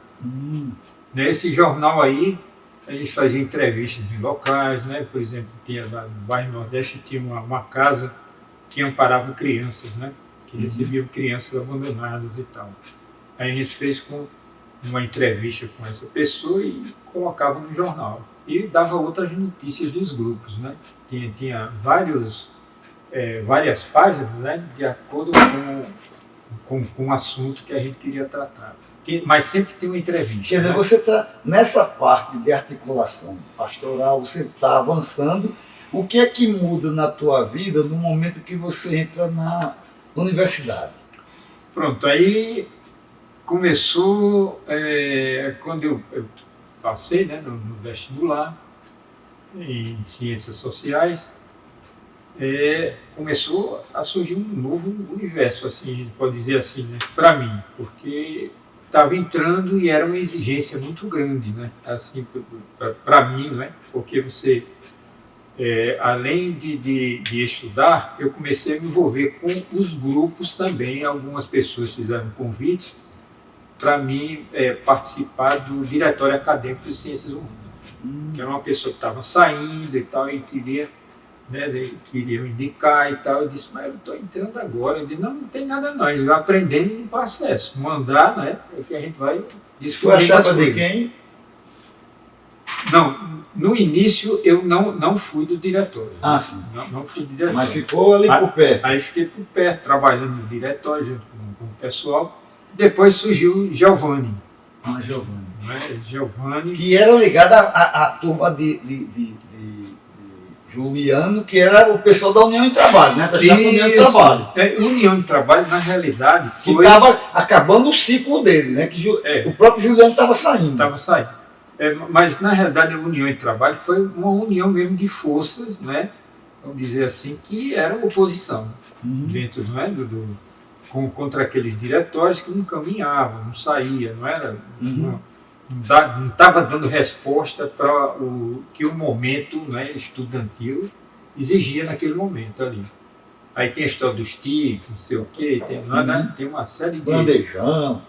[SPEAKER 2] Nesse jornal aí, a gente fazia entrevistas em locais, né? Por exemplo, tinha no bairro Nordeste, tinha uma casa que amparava crianças, né? Que recebiam crianças abandonadas e tal. Aí a gente fez uma entrevista com essa pessoa e colocava no jornal. E dava outras notícias dos grupos, né? Tinha várias páginas, né? De acordo com o assunto que a gente queria tratar. Mas sempre tem uma entrevista.
[SPEAKER 3] Quer dizer,
[SPEAKER 2] né?
[SPEAKER 3] você está nessa parte de articulação pastoral, você está avançando. O que é que muda na tua vida no momento que você entra na universidade?
[SPEAKER 2] Pronto, aí começou quando eu passei, né, no vestibular em Ciências Sociais, começou a surgir um novo universo, assim, a gente pode dizer assim, né, para mim, porque estava entrando e era uma exigência muito grande, né, assim, para mim, né, porque você além de estudar, eu comecei a me envolver com os grupos também. Algumas pessoas fizeram um convite para mim participar do Diretório Acadêmico de Ciências Humanas. que era uma pessoa que estava saindo e tal, e queria, né, queria me indicar e tal. Eu disse, mas eu estou entrando agora. Ele disse, não tem nada não, a gente vai aprendendo no processo. Mandar, né, é que a gente vai
[SPEAKER 3] descobrir. Foi a chapa de quem?
[SPEAKER 2] Não, no início eu não fui do diretório.
[SPEAKER 3] Ah, sim.
[SPEAKER 2] Não fui do diretório.
[SPEAKER 3] Mas ficou ali por perto.
[SPEAKER 2] Aí fiquei por perto, trabalhando no diretório junto com o pessoal. Depois surgiu Giovanni.
[SPEAKER 3] Ah, Giovanni.
[SPEAKER 2] Né? Giovanni.
[SPEAKER 3] Que era ligado à turma de Juliano, que era o pessoal da União de Trabalho, né? Da União de Trabalho.
[SPEAKER 2] União de Trabalho, na realidade, foi...
[SPEAKER 3] Que estava acabando o ciclo dele, né? Que o próprio Juliano estava saindo.
[SPEAKER 2] Estava saindo. Mas, na realidade, a União de Trabalho foi uma união mesmo de forças, né? Vamos dizer assim, que era oposição dentro, não é? Contra aqueles diretórios que não caminhavam, não saía, não era... Não estava dando resposta para o que o momento, né, estudantil exigia naquele momento ali. Aí tem a história dos tiques, não sei o quê, tem uma série de...
[SPEAKER 3] Bandejão.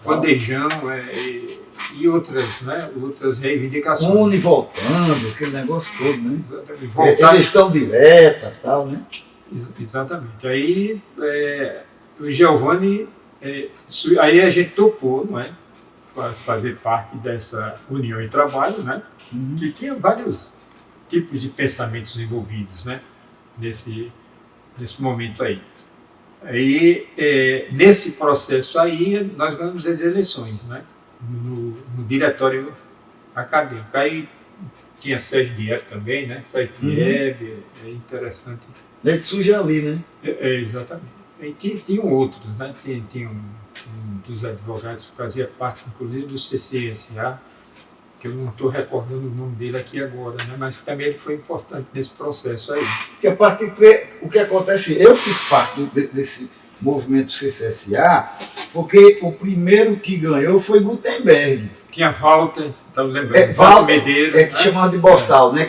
[SPEAKER 2] E outras, né, outras reivindicações.
[SPEAKER 3] Une voltando, aquele negócio todo, né?
[SPEAKER 2] Exatamente.
[SPEAKER 3] Eleição direta e tal, né?
[SPEAKER 2] Exatamente. Aí o Giovanni, aí a gente topou, não é? Fazer parte dessa União de Trabalho, né? Que tinha vários tipos de pensamentos envolvidos, né? Nesse momento aí. Aí, nesse processo aí, nós ganhamos as eleições, né? No diretório acadêmico. Aí tinha Sérgio Diep também, né? Sérgio Diep, é interessante.
[SPEAKER 3] Ele surge ali, né?
[SPEAKER 2] Exatamente. E tinham outros, né? Tinha um dos advogados que fazia parte, inclusive, do CCSA, que eu não estou recordando o nome dele aqui agora, né? Mas também ele foi importante nesse processo aí.
[SPEAKER 3] O que acontece, eu fiz parte desse movimento CCSA, porque o primeiro que ganhou foi Gutenberg.
[SPEAKER 2] Tinha Walter, estava lembrando, Walter Medeiros.
[SPEAKER 3] Que chamava de Bossal, né?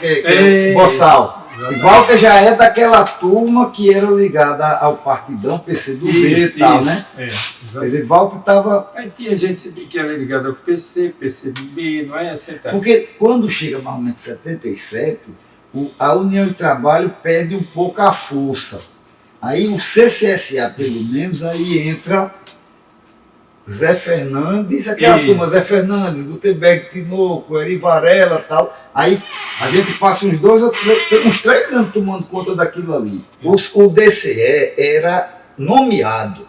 [SPEAKER 3] Bossal. E Walter já é daquela turma que era ligada ao Partidão, PCdoB e tal, né? Quer dizer, Walter estava...
[SPEAKER 2] Aí tinha gente que era ligada ao PC, PCdoB, não é? Etc.
[SPEAKER 3] Porque quando chega mais ou menos 77, a União de Trabalho perde um pouco a força. Aí o CCSA, pelo menos, aí entra Zé Fernandes, aquela turma, Zé Fernandes, Gutenberg, Tinoco, Eri Varela e tal. Aí a gente passa uns 3 anos tomando conta daquilo ali. O DCE era nomeado.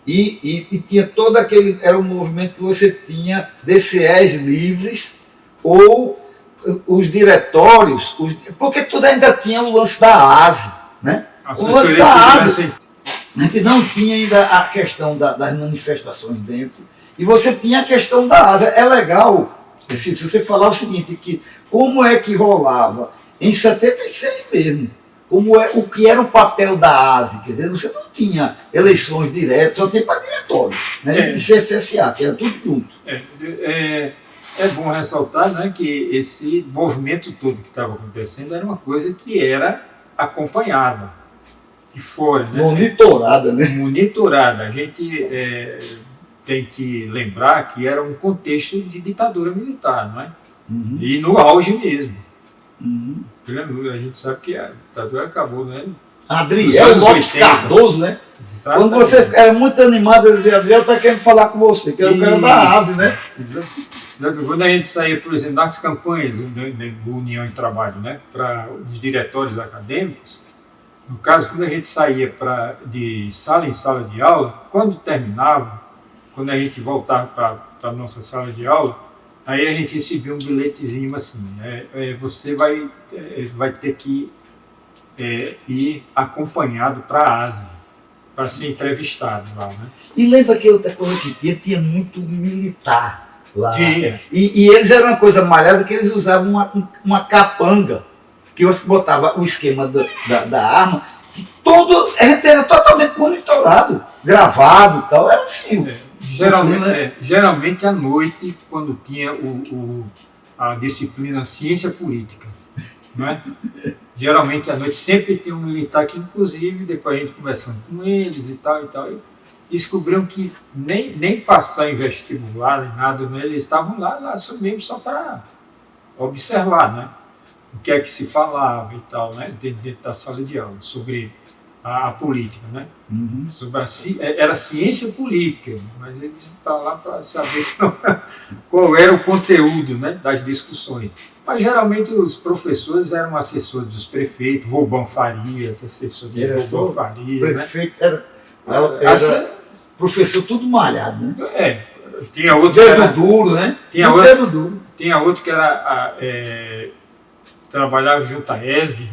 [SPEAKER 3] E tinha todo aquele... Era um movimento que você tinha DCEs livres ou os diretórios, porque tudo ainda tinha o lance da ASE, né? O lance da ASE. A gente não tinha ainda a questão das manifestações dentro. E você tinha a questão da ASE. É legal, se você falar o seguinte, que como é que rolava em 76 mesmo, o que era o papel da ASE, quer dizer, você não tinha eleições diretas, só tinha para diretório, né? E CCSA, que era tudo junto.
[SPEAKER 2] É bom ressaltar, né, que esse movimento todo que estava acontecendo era uma coisa que era acompanhada de fora. Né?
[SPEAKER 3] Monitorada, né?
[SPEAKER 2] Monitorada. A gente tem que lembrar que era um contexto de ditadura militar, não é? E no auge mesmo. A gente sabe que a ditadura acabou, né?
[SPEAKER 3] Adriel Lopes Cardoso, né? Exatamente. Quando você era muito animado, eu dizia, Adriel está querendo falar com você, que era o cara da ASE, né?
[SPEAKER 2] Quando a gente saía, por exemplo, nas campanhas da União de Trabalho, né, para os diretórios acadêmicos, no caso, quando a gente saía de sala em sala de aula, quando terminava, quando a gente voltava para a nossa sala de aula, aí a gente recebia um bilhetezinho assim, você vai ter que ir acompanhado para a ASE, para ser entrevistado lá, né?
[SPEAKER 3] E lembra que outra coisa que tinha muito militar lá. E eles eram uma coisa malhada que eles usavam uma capanga, que você botava o esquema da arma, que a gente era totalmente monitorado, gravado e tal, era assim.
[SPEAKER 2] Geralmente à noite, quando tinha a disciplina ciência política, não é? Geralmente à noite sempre tinha um militar que, inclusive, depois a gente conversando com eles e tal, e descobriram que nem passar em vestibular, nem nada, né? Eles estavam lá mesmo só para observar, né? O que é que se falava e tal, né? Dentro da sala de aula, sobre a política, né? Sobre era ciência política, mas eles estavam lá para saber qual era o conteúdo, né, das discussões. Mas geralmente os professores eram assessores dos prefeitos, Rubão Farias, assessor de Rubão Farias.
[SPEAKER 3] Prefeito, né? Era professor tudo malhado, né?
[SPEAKER 2] Tinha outro
[SPEAKER 3] dedo
[SPEAKER 2] que era,
[SPEAKER 3] duro, né?
[SPEAKER 2] Dedo duro. Tinha outro que era trabalhava junto à ESG,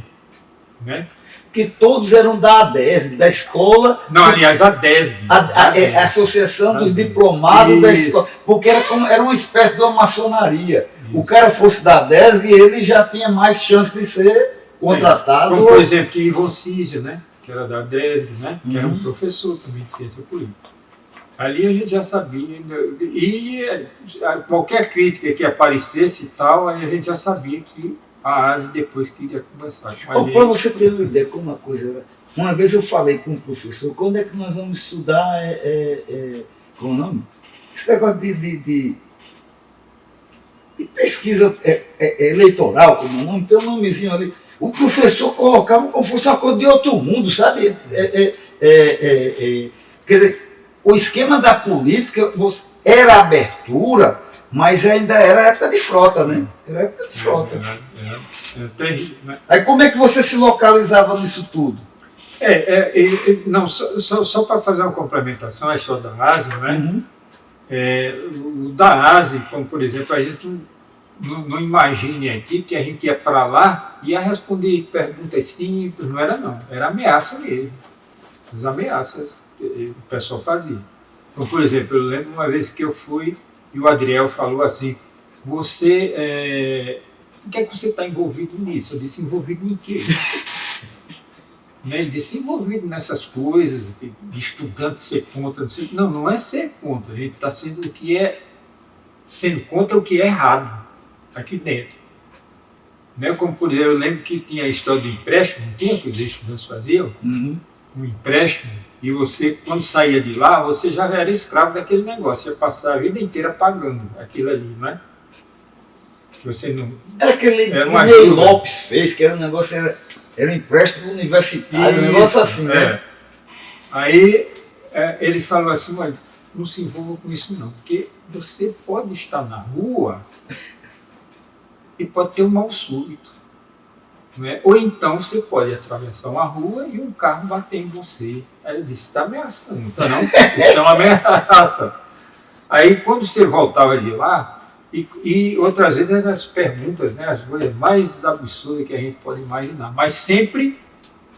[SPEAKER 2] né?
[SPEAKER 3] Que todos eram da ADESG, da escola.
[SPEAKER 2] Não, aliás, a DESG.
[SPEAKER 3] A Associação dos Diplomados da Escola. Porque era uma espécie de uma maçonaria. Isso. O cara fosse da DESG, ele já tinha mais chance de ser contratado.
[SPEAKER 2] Como, por exemplo, que Ivon Císio, né? Que era da DESG, né? Que era um professor também de ciência política. Ali a gente já sabia. E qualquer crítica que aparecesse e tal, aí a gente já sabia que a ASE depois queria conversar com a gente.
[SPEAKER 3] Para você ter uma ideia como uma coisa. Uma vez eu falei com um professor, quando é que nós vamos estudar como é o nome? Esse negócio de pesquisa eleitoral, como é o nome? Tem um nomezinho ali. O professor colocava como fosse uma coisa de outro mundo, sabe? Quer dizer, o esquema da política era abertura, mas ainda era época de frota, né? Era época de frota.
[SPEAKER 2] Terrível, né?
[SPEAKER 3] Aí como é que você se localizava nisso tudo?
[SPEAKER 2] Não, só para fazer uma complementação, a história da ASE, né? O da ASE, como por exemplo, a gente não imagine aqui que a gente ia para lá e ia responder perguntas simples, não era não, era ameaça mesmo. As ameaças que o pessoal fazia. Então, por exemplo, eu lembro uma vez que eu fui e o Adriel falou assim, por que é que você está envolvido nisso? Eu disse, envolvido em quê? Ele disse, envolvido nessas coisas, de estudante ser contra, não sei. Não, não é ser contra, a gente está sendo contra o que é errado aqui dentro. Né? Como por exemplo, eu lembro que tinha a história do empréstimo, não tinha que os estudantes faziam? Um empréstimo, e você, quando saía de lá, você já era escravo daquele negócio, ia passar a vida inteira pagando aquilo ali, não é? Que você não...
[SPEAKER 3] Era aquele Ney Lopes fez, que era um negócio, era um empréstimo universitário, um negócio assim, né?
[SPEAKER 2] Aí ele falou assim, olha, não se envolva com isso não, porque você pode estar na rua e pode ter um mal súbito. Né? Ou então você pode atravessar uma rua e um carro bater em você. Aí ele disse, está ameaçando, então não, isso é uma ameaça. Aí quando você voltava de lá, e outras vezes eram as perguntas, né, as coisas mais absurdas que a gente pode imaginar, mas sempre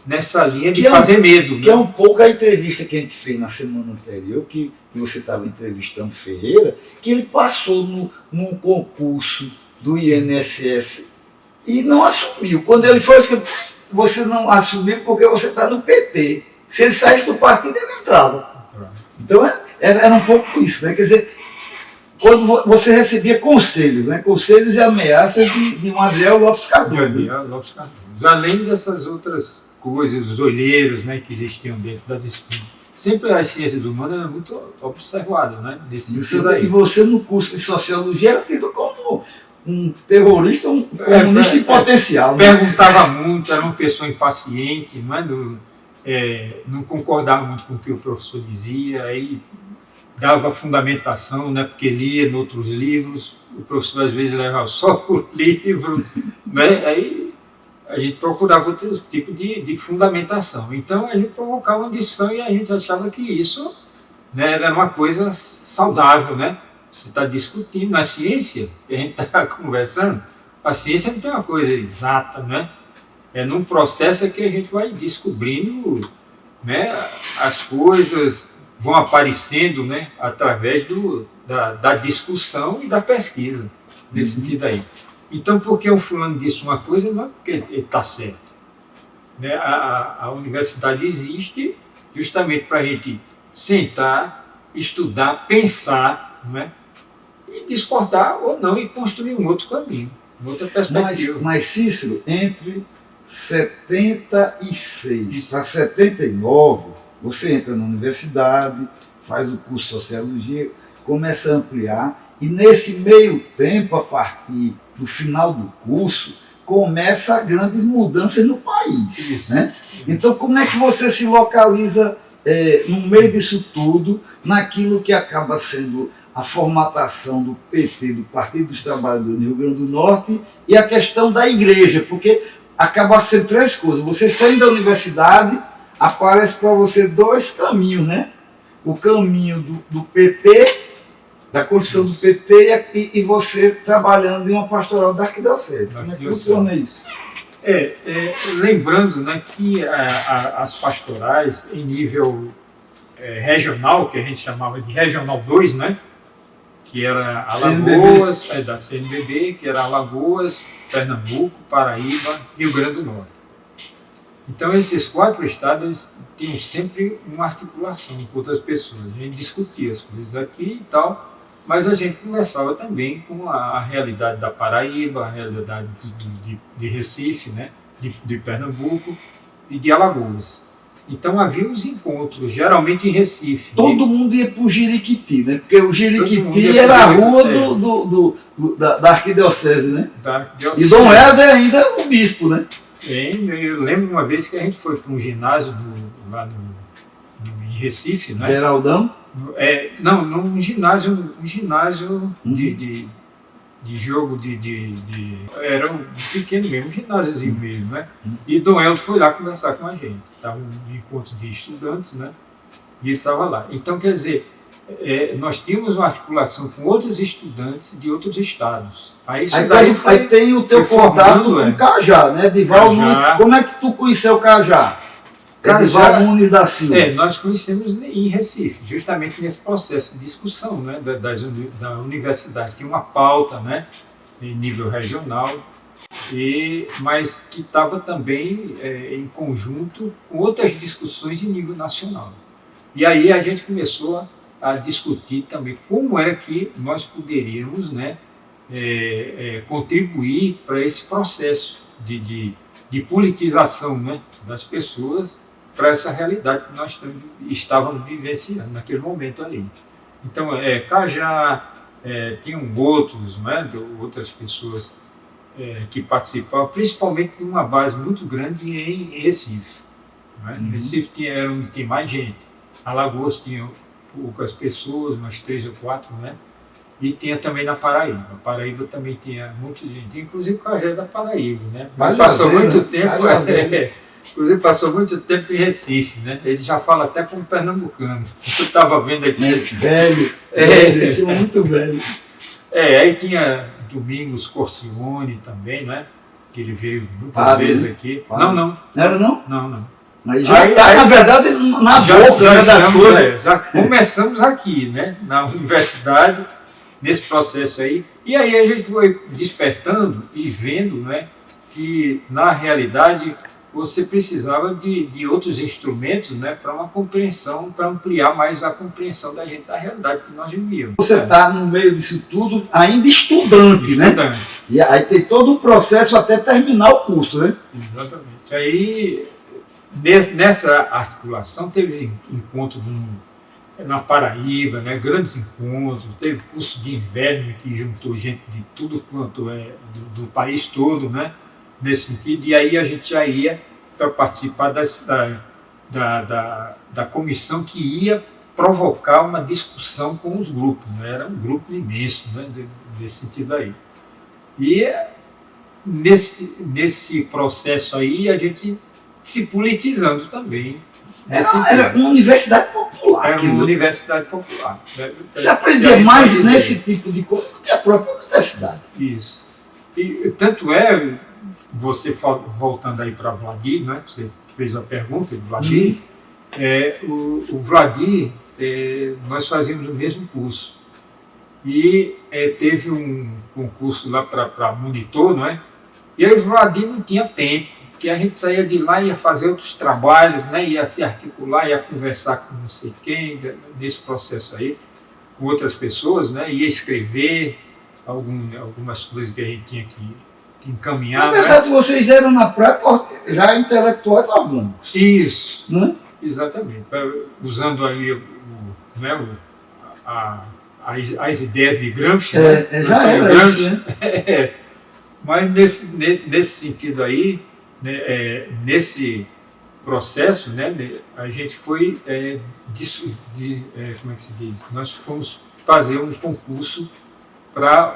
[SPEAKER 2] nessa linha de fazer medo.
[SPEAKER 3] Que é um pouco a entrevista que a gente fez na semana anterior, que você estava entrevistando Ferreira, que ele passou num concurso do INSS e não assumiu. Quando ele foi, você não assumiu porque você está no PT. Se ele saísse do partido, ele entrava. Então era um pouco isso, né? Quer dizer, quando você recebia conselhos, né? Conselhos e ameaças de um Adriel Lopes Cardoso.
[SPEAKER 2] Adriel Lopes Cardoso. Além dessas outras coisas, os olheiros, né, que existiam dentro da disciplina. Sempre a ciência do humano era muito observada, né?
[SPEAKER 3] E você no curso de sociologia era tido como um terrorista, um comunista em potencial.
[SPEAKER 2] Né? Perguntava muito, era uma pessoa impaciente, não concordava muito com o que o professor dizia, aí dava fundamentação, né, porque lia em outros livros, o professor às vezes levava só o livro, né, aí a gente procurava outro tipo de fundamentação. Então a gente provocava uma discussão e a gente achava que isso, né, era uma coisa saudável, né? Você está discutindo na ciência, que a gente está conversando, a ciência não tem uma coisa exata, né? É num processo que a gente vai descobrindo, né, as coisas vão aparecendo, né, através da discussão e da pesquisa, nesse sentido aí. Então, porque o fulano disse uma coisa, não é porque ele está certo. Né? A universidade existe justamente para a gente sentar, estudar, pensar, não é? E discordar ou não, e construir um outro caminho, uma outra perspectiva.
[SPEAKER 3] Mas Cícero, entre 76 para 79, você entra na universidade, faz o curso de sociologia, começa a ampliar, E nesse meio tempo, a partir do final do curso, começa grandes mudanças no país.
[SPEAKER 2] Isso.
[SPEAKER 3] Né? Então, como é que você se localiza no meio disso tudo, naquilo que acaba sendo a formatação do PT, do Partido dos Trabalhadores do Rio Grande do Norte, e a questão da igreja, porque acaba sendo três coisas. Você saindo da universidade, aparece para você dois caminhos, né? O caminho do PT, da construção do PT, e você trabalhando em uma pastoral da arquidiocese. Como é que funciona isso?
[SPEAKER 2] Lembrando, né, que as pastorais em nível regional, que a gente chamava de Regional 2, né, que era Alagoas, da CNBB, que era Alagoas, Pernambuco, Paraíba, Rio Grande do Norte. Então esses 4 estados tinham sempre uma articulação com outras pessoas. A gente discutia as coisas aqui e tal, mas a gente conversava também com a realidade da Paraíba, a realidade de Recife, né, de Pernambuco e de Alagoas. Então havia os encontros, geralmente em Recife.
[SPEAKER 3] Todo mundo ia para o Jiriquiti, né? Porque o Jiriquiti era a rua da arquidiocese, né?
[SPEAKER 2] Da arquidiocese.
[SPEAKER 3] E Dom Helder ainda é o bispo, né?
[SPEAKER 2] Eu lembro uma vez que a gente foi para um ginásio lá em Recife, né?
[SPEAKER 3] Geraldão?
[SPEAKER 2] Não, um ginásio de jogo era um pequeno mesmo, um ginásiozinho mesmo, né? E Dom Helder foi lá conversar com a gente. Estava um encontro de estudantes, né? E ele estava lá. Então, quer dizer, nós tínhamos uma articulação com outros estudantes de outros estados. Aí
[SPEAKER 3] tem o teu contato com o Cajá, né? Divaldo Nunes. Como é que tu conheceu o Cajá? Divaldo Nunes da Silva.
[SPEAKER 2] Nós conhecemos em Recife, justamente nesse processo de discussão, né, da universidade. Tinha uma pauta, né, em nível regional, mas que estava também em conjunto com outras discussões em nível nacional. E aí a gente começou a discutir também como era que nós poderíamos, né, contribuir para esse processo de politização, né, das pessoas, para essa realidade que nós estávamos vivenciando naquele momento ali. Então, Cajá, tinham outros, né, outras pessoas que participavam, principalmente de uma base muito grande em Recife. Né? Em Recife era onde tinha mais gente. Alagoas tinha poucas pessoas, umas 3 ou 4, né? E tinha também na Paraíba. A Paraíba também tinha muita gente, inclusive o Cajá é da Paraíba, né? Passou muito tempo. Inclusive passou muito tempo em Recife, né? Ele já fala até como pernambucano. Eu estava vendo aqui.
[SPEAKER 3] Velho, isso é muito velho.
[SPEAKER 2] Aí tinha Domingos Corcione também, né? Que ele veio muitas vezes aqui. Não.
[SPEAKER 3] Não era não?
[SPEAKER 2] Não.
[SPEAKER 3] Mas já está, na verdade, na boca das coisas.
[SPEAKER 2] Já começamos aqui, né? Na universidade, nesse processo aí. E aí a gente foi despertando e vendo, né? Que na realidade você precisava de outros instrumentos, né, para uma compreensão, para ampliar mais a compreensão da gente da realidade que nós vivíamos.
[SPEAKER 3] Você está no meio disso tudo ainda estudante, né? E aí tem todo um processo até terminar o curso, né?
[SPEAKER 2] Exatamente. Aí, nessa articulação, teve encontro na Paraíba, né, grandes encontros, teve curso de inverno que juntou gente de tudo quanto do país todo, né? Nesse sentido, e aí a gente já ia para participar da comissão que ia provocar uma discussão com os grupos, né? Era um grupo imenso, né? Nesse sentido aí. E nesse processo aí a gente se politizando também.
[SPEAKER 3] Era uma universidade popular.
[SPEAKER 2] Era uma universidade popular.
[SPEAKER 3] Você aprendia mais nesse tipo de coisa do que a própria universidade.
[SPEAKER 2] Isso. E tanto você voltando aí para Vladir, né? Você fez a pergunta de Vladir. O Vladir, nós fazíamos o mesmo curso. E teve um concurso lá para monitor, não é? E aí o Vladir não tinha tempo, porque a gente saía de lá e ia fazer outros trabalhos, né? Ia se articular, ia conversar com não sei quem, nesse processo aí, com outras pessoas, né? Ia escrever algumas coisas que a gente tinha que encaminhar.
[SPEAKER 3] Na verdade, né? Vocês eram na prática já intelectuais orgânicos.
[SPEAKER 2] Isso,
[SPEAKER 3] né?
[SPEAKER 2] Exatamente. Usando aí a as ideias de Gramsci.
[SPEAKER 3] Já era Gramsci, isso, né?
[SPEAKER 2] Mas nesse sentido aí, né, nesse processo, né, a gente foi, como é que se diz? Nós fomos fazer um concurso para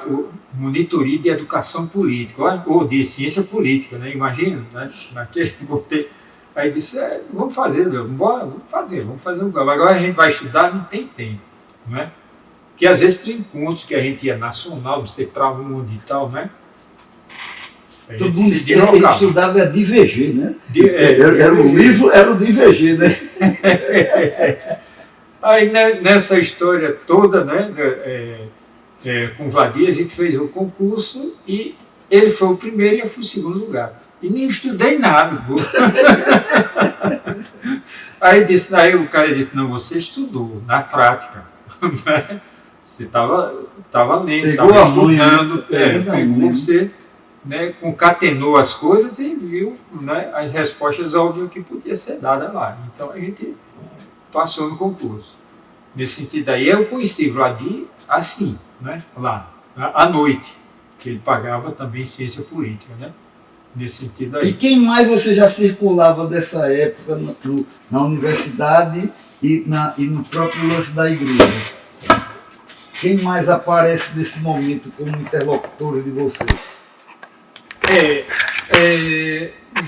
[SPEAKER 2] monitoria de educação política, ou de ciência política, né? Imagina, né? Naquele que botei. Aí disse, vamos fazer, vamos fazer. Agora a gente vai estudar, não tem tempo, né? Porque às vezes tem encontros que a gente ia nacional, você para onde e tal, né?
[SPEAKER 3] Todo mundo estudava de VG, né? Era o livro, era o de VG, né?
[SPEAKER 2] Aí nessa história toda, né? Com o Vladir, a gente fez o concurso e ele foi o primeiro e eu fui o segundo lugar. E nem estudei nada. Aí o cara disse, não, você estudou, na prática. Você estava lendo, estava estudando, pegou você, né, concatenou as coisas e viu, né, as respostas óbvias que podia ser dada lá. Então a gente passou no concurso. Nesse sentido aí, eu conheci Vladir assim, né, lá, à noite, que ele pagava também ciência política, né? Nesse sentido aí.
[SPEAKER 3] E quem mais você já circulava dessa época na universidade e no próprio lance da igreja? Quem mais aparece nesse momento como interlocutor de vocês?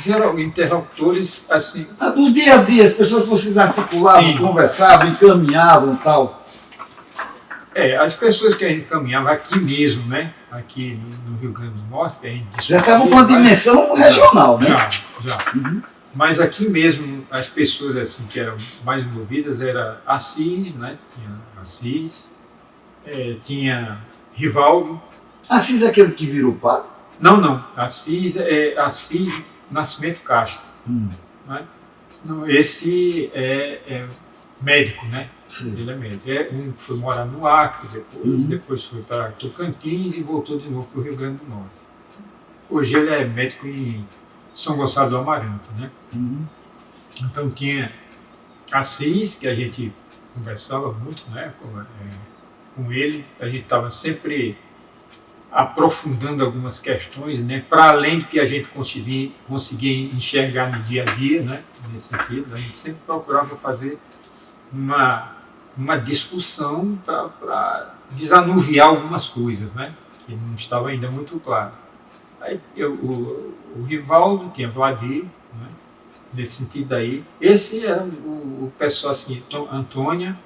[SPEAKER 2] Geral, interlocutores assim.
[SPEAKER 3] No dia a dia, as pessoas que vocês articulavam, sim, conversavam, encaminhavam e tal.
[SPEAKER 2] As pessoas que a gente encaminhava aqui mesmo, né? Aqui no Rio Grande do Norte, que a gente
[SPEAKER 3] já estavam com uma dimensão regional, né?
[SPEAKER 2] Já. Uhum. Mas aqui mesmo, as pessoas assim que eram mais envolvidas era Assis, né? Tinha Assis, tinha Rivaldo.
[SPEAKER 3] Assis é aquele que virou padre?
[SPEAKER 2] Não. Assis é Assis Nascimento Castro. Né? Não, esse é médico, né?
[SPEAKER 3] Sim.
[SPEAKER 2] Ele é médico. Um foi morar no Acre, depois foi para Tocantins e voltou de novo para o Rio Grande do Norte. Hoje ele é médico em São Gonçalo do Amaranto, né? Então tinha Assis, que a gente conversava muito, né, com ele. A gente estava sempre aprofundando algumas questões, né, para além do que a gente conseguia enxergar no dia a dia, né, nesse sentido. A gente sempre procurava fazer uma discussão para desanuviar algumas coisas, né, que não estava ainda muito claro. Aí o Rivaldo tinha Vladir, né, nesse sentido aí. Esse era o pessoal assim, Antônia,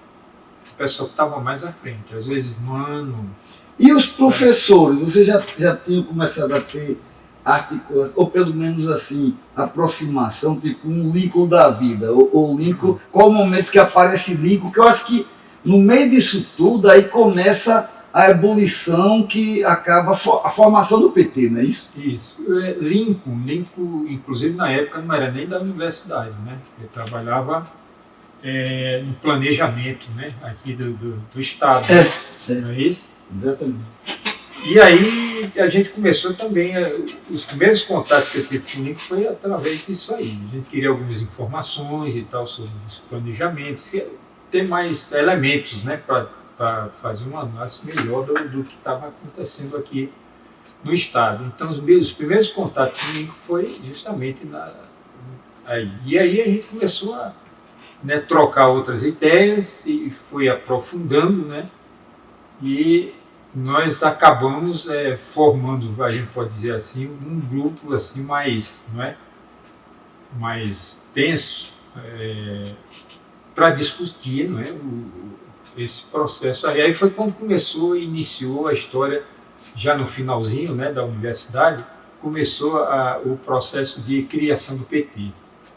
[SPEAKER 2] o pessoal que estava mais à frente. Às vezes, Mano.
[SPEAKER 3] E os professores, você já tinham começado a ter articulação, ou pelo menos assim, aproximação, tipo um Lincoln da vida, ou Lincoln, qual o momento que aparece Lincoln, que eu acho que no meio disso tudo aí começa a ebulição que acaba a formação do PT, não é isso?
[SPEAKER 2] Isso. Lincoln, inclusive na época não era nem da universidade, né? Ele trabalhava no planejamento, né? Aqui do Estado. Não é isso?
[SPEAKER 3] Exatamente.
[SPEAKER 2] E aí a gente começou também, os primeiros contatos que eu tive com o Lincoln foi através disso aí. A gente queria algumas informações e tal sobre os planejamentos, ter mais elementos, né, para fazer uma análise melhor do que estava acontecendo aqui no Estado. Então os primeiros contatos com o Lincoln foi justamente aí. E aí a gente começou a, né, trocar outras ideias e foi aprofundando, né, e nós acabamos formando, a gente pode dizer assim, um grupo assim mais, não é, mais tenso para discutir, não é, esse processo. Aí foi quando iniciou a história, já no finalzinho, né, da universidade, começou o processo de criação do PT.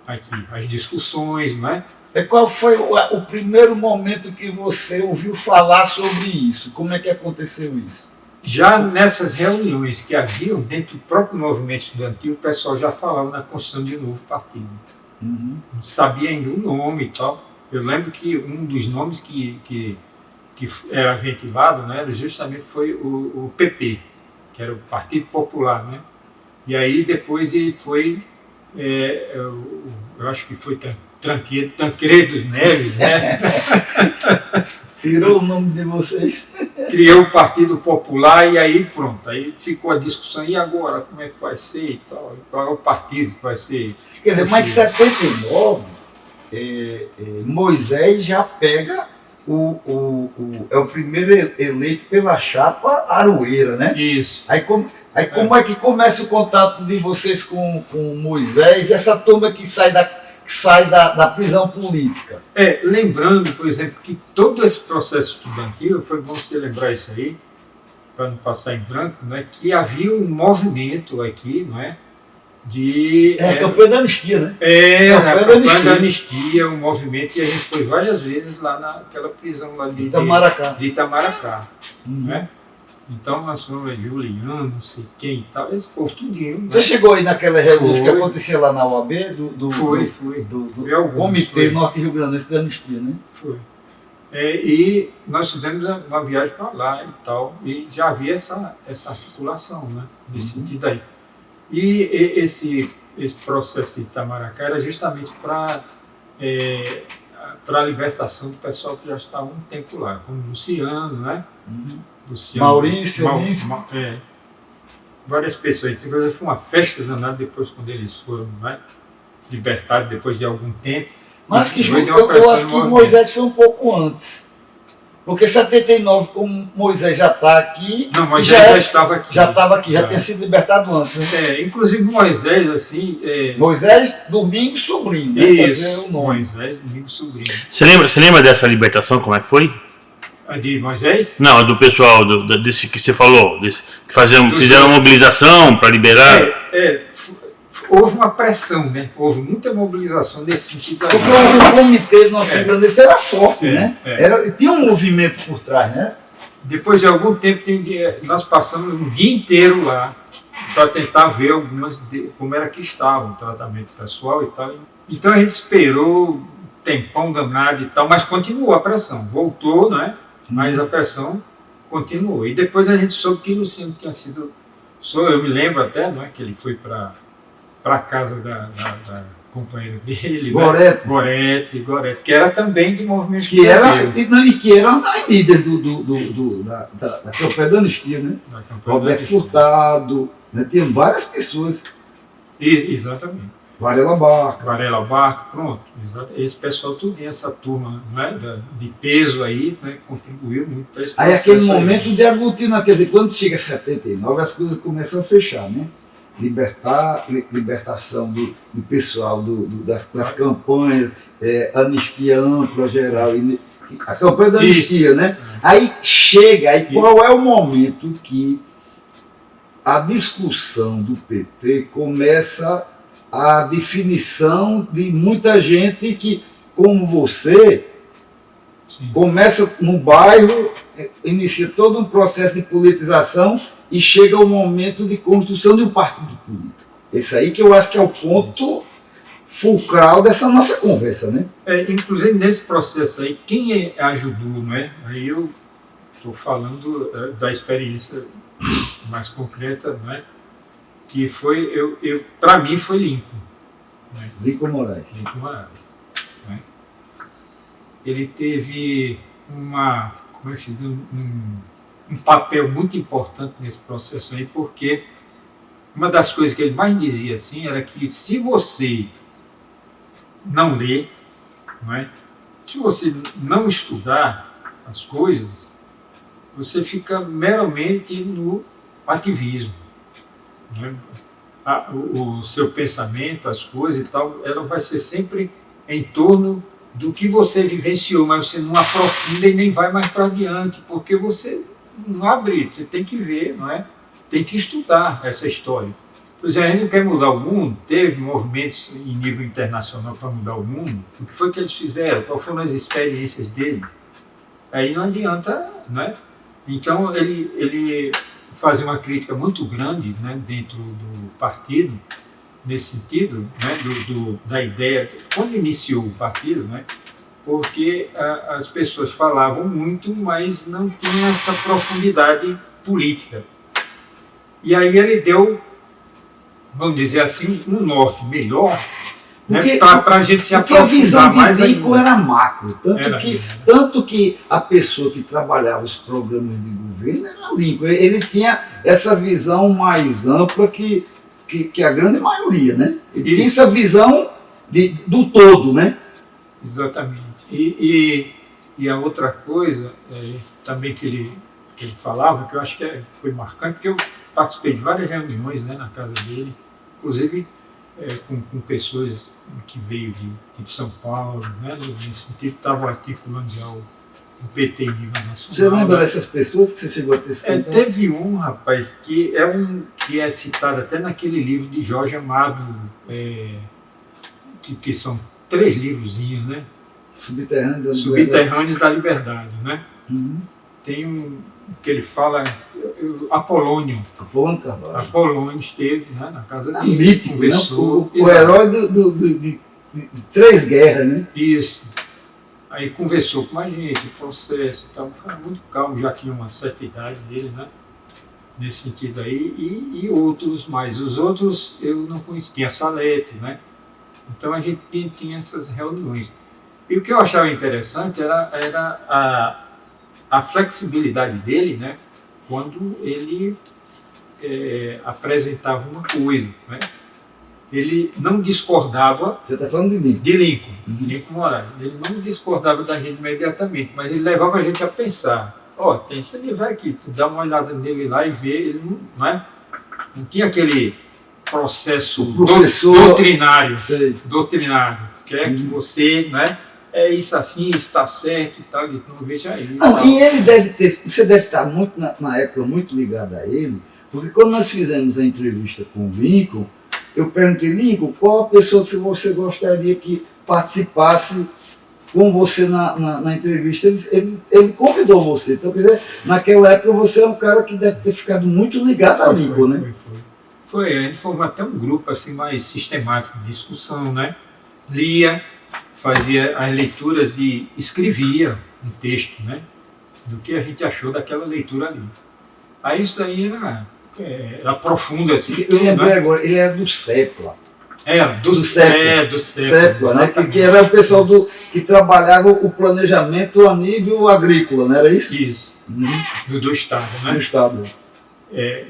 [SPEAKER 2] Aqui, as discussões, não é?
[SPEAKER 3] Qual foi o primeiro momento que você ouviu falar sobre isso? Como é que aconteceu isso?
[SPEAKER 2] Já nessas reuniões que haviam dentro do próprio movimento estudantil, o pessoal já falava na construção de um novo partido. Não sabia ainda o nome e tal. Eu lembro que um dos nomes que era ventilado, né, justamente foi o PP, que era o Partido Popular, né? E aí depois ele foi, eu acho que foi Tancredo Neves, né?
[SPEAKER 3] Tirou o nome de vocês.
[SPEAKER 2] criou o Partido Popular e aí pronto, aí ficou a discussão, e agora, como é que vai ser e tal, qual é o partido que vai ser.
[SPEAKER 3] Quer dizer, mas em 79, Moisés já pega é o primeiro eleito pela chapa Aroeira, né?
[SPEAKER 2] Isso.
[SPEAKER 3] Aí como é que começa o contato de vocês com Moisés, essa turma que sai da prisão política?
[SPEAKER 2] Lembrando, por exemplo, que todo esse processo estudantil, foi bom você lembrar isso aí, para não passar em branco, né, que havia um movimento aqui, não é?
[SPEAKER 3] Campanha da anistia, né?
[SPEAKER 2] A campanha da anistia, um movimento, e a gente foi várias vezes lá naquela prisão lá de Itamaracá. Né? Então nós fomos Juliano, não sei quem e tal, esse povo tudinho. Né?
[SPEAKER 3] Você chegou aí naquela reunião que acontecia lá na OAB?
[SPEAKER 2] Foi.
[SPEAKER 3] Do Comitê Norte Rio Grandense da Anistia, né?
[SPEAKER 2] Foi. E nós fizemos uma viagem para lá e tal, e já havia essa articulação, né? Nesse sentido aí. E esse processo de Itamaracá era justamente para a libertação do pessoal que já está há um tempo lá, como Luciano, né? Luciano,
[SPEAKER 3] Maurício,
[SPEAKER 2] várias pessoas. Inclusive foi uma festa danada depois, quando eles foram, né, libertados depois de algum tempo.
[SPEAKER 3] Mas que eu acho que Moisés foi um pouco antes. Porque 79, como Moisés já está aqui...
[SPEAKER 2] Não, Moisés já estava aqui.
[SPEAKER 3] Já estava aqui, já tinha sido libertado antes. Né?
[SPEAKER 2] Inclusive Moisés, assim...
[SPEAKER 3] Moisés Domingos Sobrinho, né?
[SPEAKER 2] Isso, Moisés Domingos Sobrinho.
[SPEAKER 4] Você lembra dessa libertação, como é que foi?
[SPEAKER 2] A de Moisés?
[SPEAKER 4] Não, do pessoal, desse que você falou, que fizeram mobilização para liberar...
[SPEAKER 2] Houve uma pressão, né? Houve muita mobilização nesse sentido.
[SPEAKER 3] Porque o comitê do Norte Rio Grandense era forte, né? Tinha um movimento por trás, né?
[SPEAKER 2] Depois de algum tempo, nós passamos um dia inteiro lá para tentar ver como era que estava o tratamento pessoal e tal. Então a gente esperou um tempão danado e tal, mas continuou a pressão. Voltou, né? Mas a pressão continuou. E depois a gente soube que Luciano tinha sido... Eu me lembro até, não é, que ele foi para a casa da companheira dele, Gorete, que era também do movimento
[SPEAKER 3] que era a líder da campanha da anistia, né? Roberto Furtado, né? Tinha várias pessoas.
[SPEAKER 2] Exatamente.
[SPEAKER 3] Varela
[SPEAKER 2] Barco, pronto. Esse pessoal tudo, essa turma, né, de peso aí, né, contribuiu muito para esse processo.
[SPEAKER 3] Aí aquele momento de aglutinar, quer dizer, quando chega a 79, as coisas começam a fechar, né? Libertação do pessoal das campanhas, anistia ampla, geral, a campanha da anistia, né? Aí qual é o momento que a discussão do PT começa a definição de muita gente que, como você, começa no bairro, inicia todo um processo de politização e chega o momento de construção de um partido político. Esse aí que eu acho que é o ponto fulcral dessa nossa conversa, né?
[SPEAKER 2] Inclusive nesse processo aí, quem ajudou, não é? Aí eu estou falando da experiência mais concreta, não é? Que foi, para mim foi Lincoln. Né?
[SPEAKER 3] Lincoln Moraes.
[SPEAKER 2] Né? Ele teve um papel muito importante nesse processo aí, porque uma das coisas que ele mais dizia assim era que se você não ler, não é? Se você não estudar as coisas, você fica meramente no ativismo. Não é? O seu pensamento, as coisas e tal, ela vai ser sempre em torno do que você vivenciou, mas você não aprofunda e nem vai mais para adiante, porque você não abre, você tem que ver, não é? Tem que estudar essa história. Por exemplo, a gente não quer mudar o mundo, teve movimentos em nível internacional para mudar o mundo, o que foi que eles fizeram? Quais foram as experiências dele? Aí não adianta, não é? Então ele fazia uma crítica muito grande, né, dentro do partido, nesse sentido, né, da ideia, quando iniciou o partido, né, porque as pessoas falavam muito, mas não tinha essa profundidade política. E aí ele deu, vamos dizer assim, um norte melhor Para a gente se
[SPEAKER 3] porque a visão de
[SPEAKER 2] mais
[SPEAKER 3] Lincoln
[SPEAKER 2] ainda.
[SPEAKER 3] era macro. Tanto que a pessoa que trabalhava os programas de governo era Lincoln. Ele tinha essa visão mais ampla que a grande maioria, né? Ele tinha essa visão do todo, né?
[SPEAKER 2] Exatamente. E a outra coisa também que ele falava, que eu acho que foi marcante, porque eu participei de várias reuniões, né, na casa dele, inclusive com pessoas que veio de São Paulo, né, nesse sentido, estavam articulando já o PT em nível nacional.
[SPEAKER 3] Você lembra dessas pessoas que você chegou a ter citado?
[SPEAKER 2] Teve um, rapaz, que é citado até naquele livro de Jorge Amado, que são 3 livrozinhos, né? Subterrâneos da Liberdade, né?
[SPEAKER 3] Uhum.
[SPEAKER 2] Tem um que ele fala, Apolônio.
[SPEAKER 3] Apolônio Carvalho.
[SPEAKER 2] Apolônio esteve, né, na casa dele,
[SPEAKER 3] mítico,
[SPEAKER 2] conversou.
[SPEAKER 3] Né? O herói de 3 guerras, né?
[SPEAKER 2] Isso. Aí conversou com a gente, processo e tal. Um cara muito calmo, já tinha uma certa idade dele, né? Nesse sentido aí. E outros mais. Os outros eu não conhecia. Tinha Salete, né? Então a gente tinha essas reuniões. E o que eu achava interessante era a flexibilidade dele, né, quando ele apresentava uma coisa. Né? Ele não discordava.
[SPEAKER 3] Você está falando de Lincoln?
[SPEAKER 2] De Lincoln, Lincoln Moraes. Ele não discordava da gente imediatamente, mas ele levava a gente a pensar. Tem esse livro aqui, tu dá uma olhada nele lá e vê, ele não tinha aquele processo doutrinário, quer que você, né, isso assim, isso está certo e tal, não veja aí.
[SPEAKER 3] Não, e ele você deve estar muito, na época, muito ligado a ele, porque quando nós fizemos a entrevista com o Lincoln, eu perguntei, Lincoln, qual a pessoa que você gostaria que participasse com você na entrevista? Ele convidou você. Então, quer dizer, naquela época você é um cara que deve ter ficado muito ligado a Lincoln, né?
[SPEAKER 2] Foi, a gente formou até um grupo assim mais sistemático de discussão, né? Lia, fazia as leituras e escrevia um texto, né? Do que a gente achou daquela leitura ali. Aí isso daí era profundo assim.
[SPEAKER 3] Eu lembrei agora, ele era do CEPLA.
[SPEAKER 2] Do CEPLA,
[SPEAKER 3] né? Que era o pessoal que trabalhava o planejamento a nível agrícola, não era isso?
[SPEAKER 2] Isso. Do Estado, né?
[SPEAKER 3] Do Estado.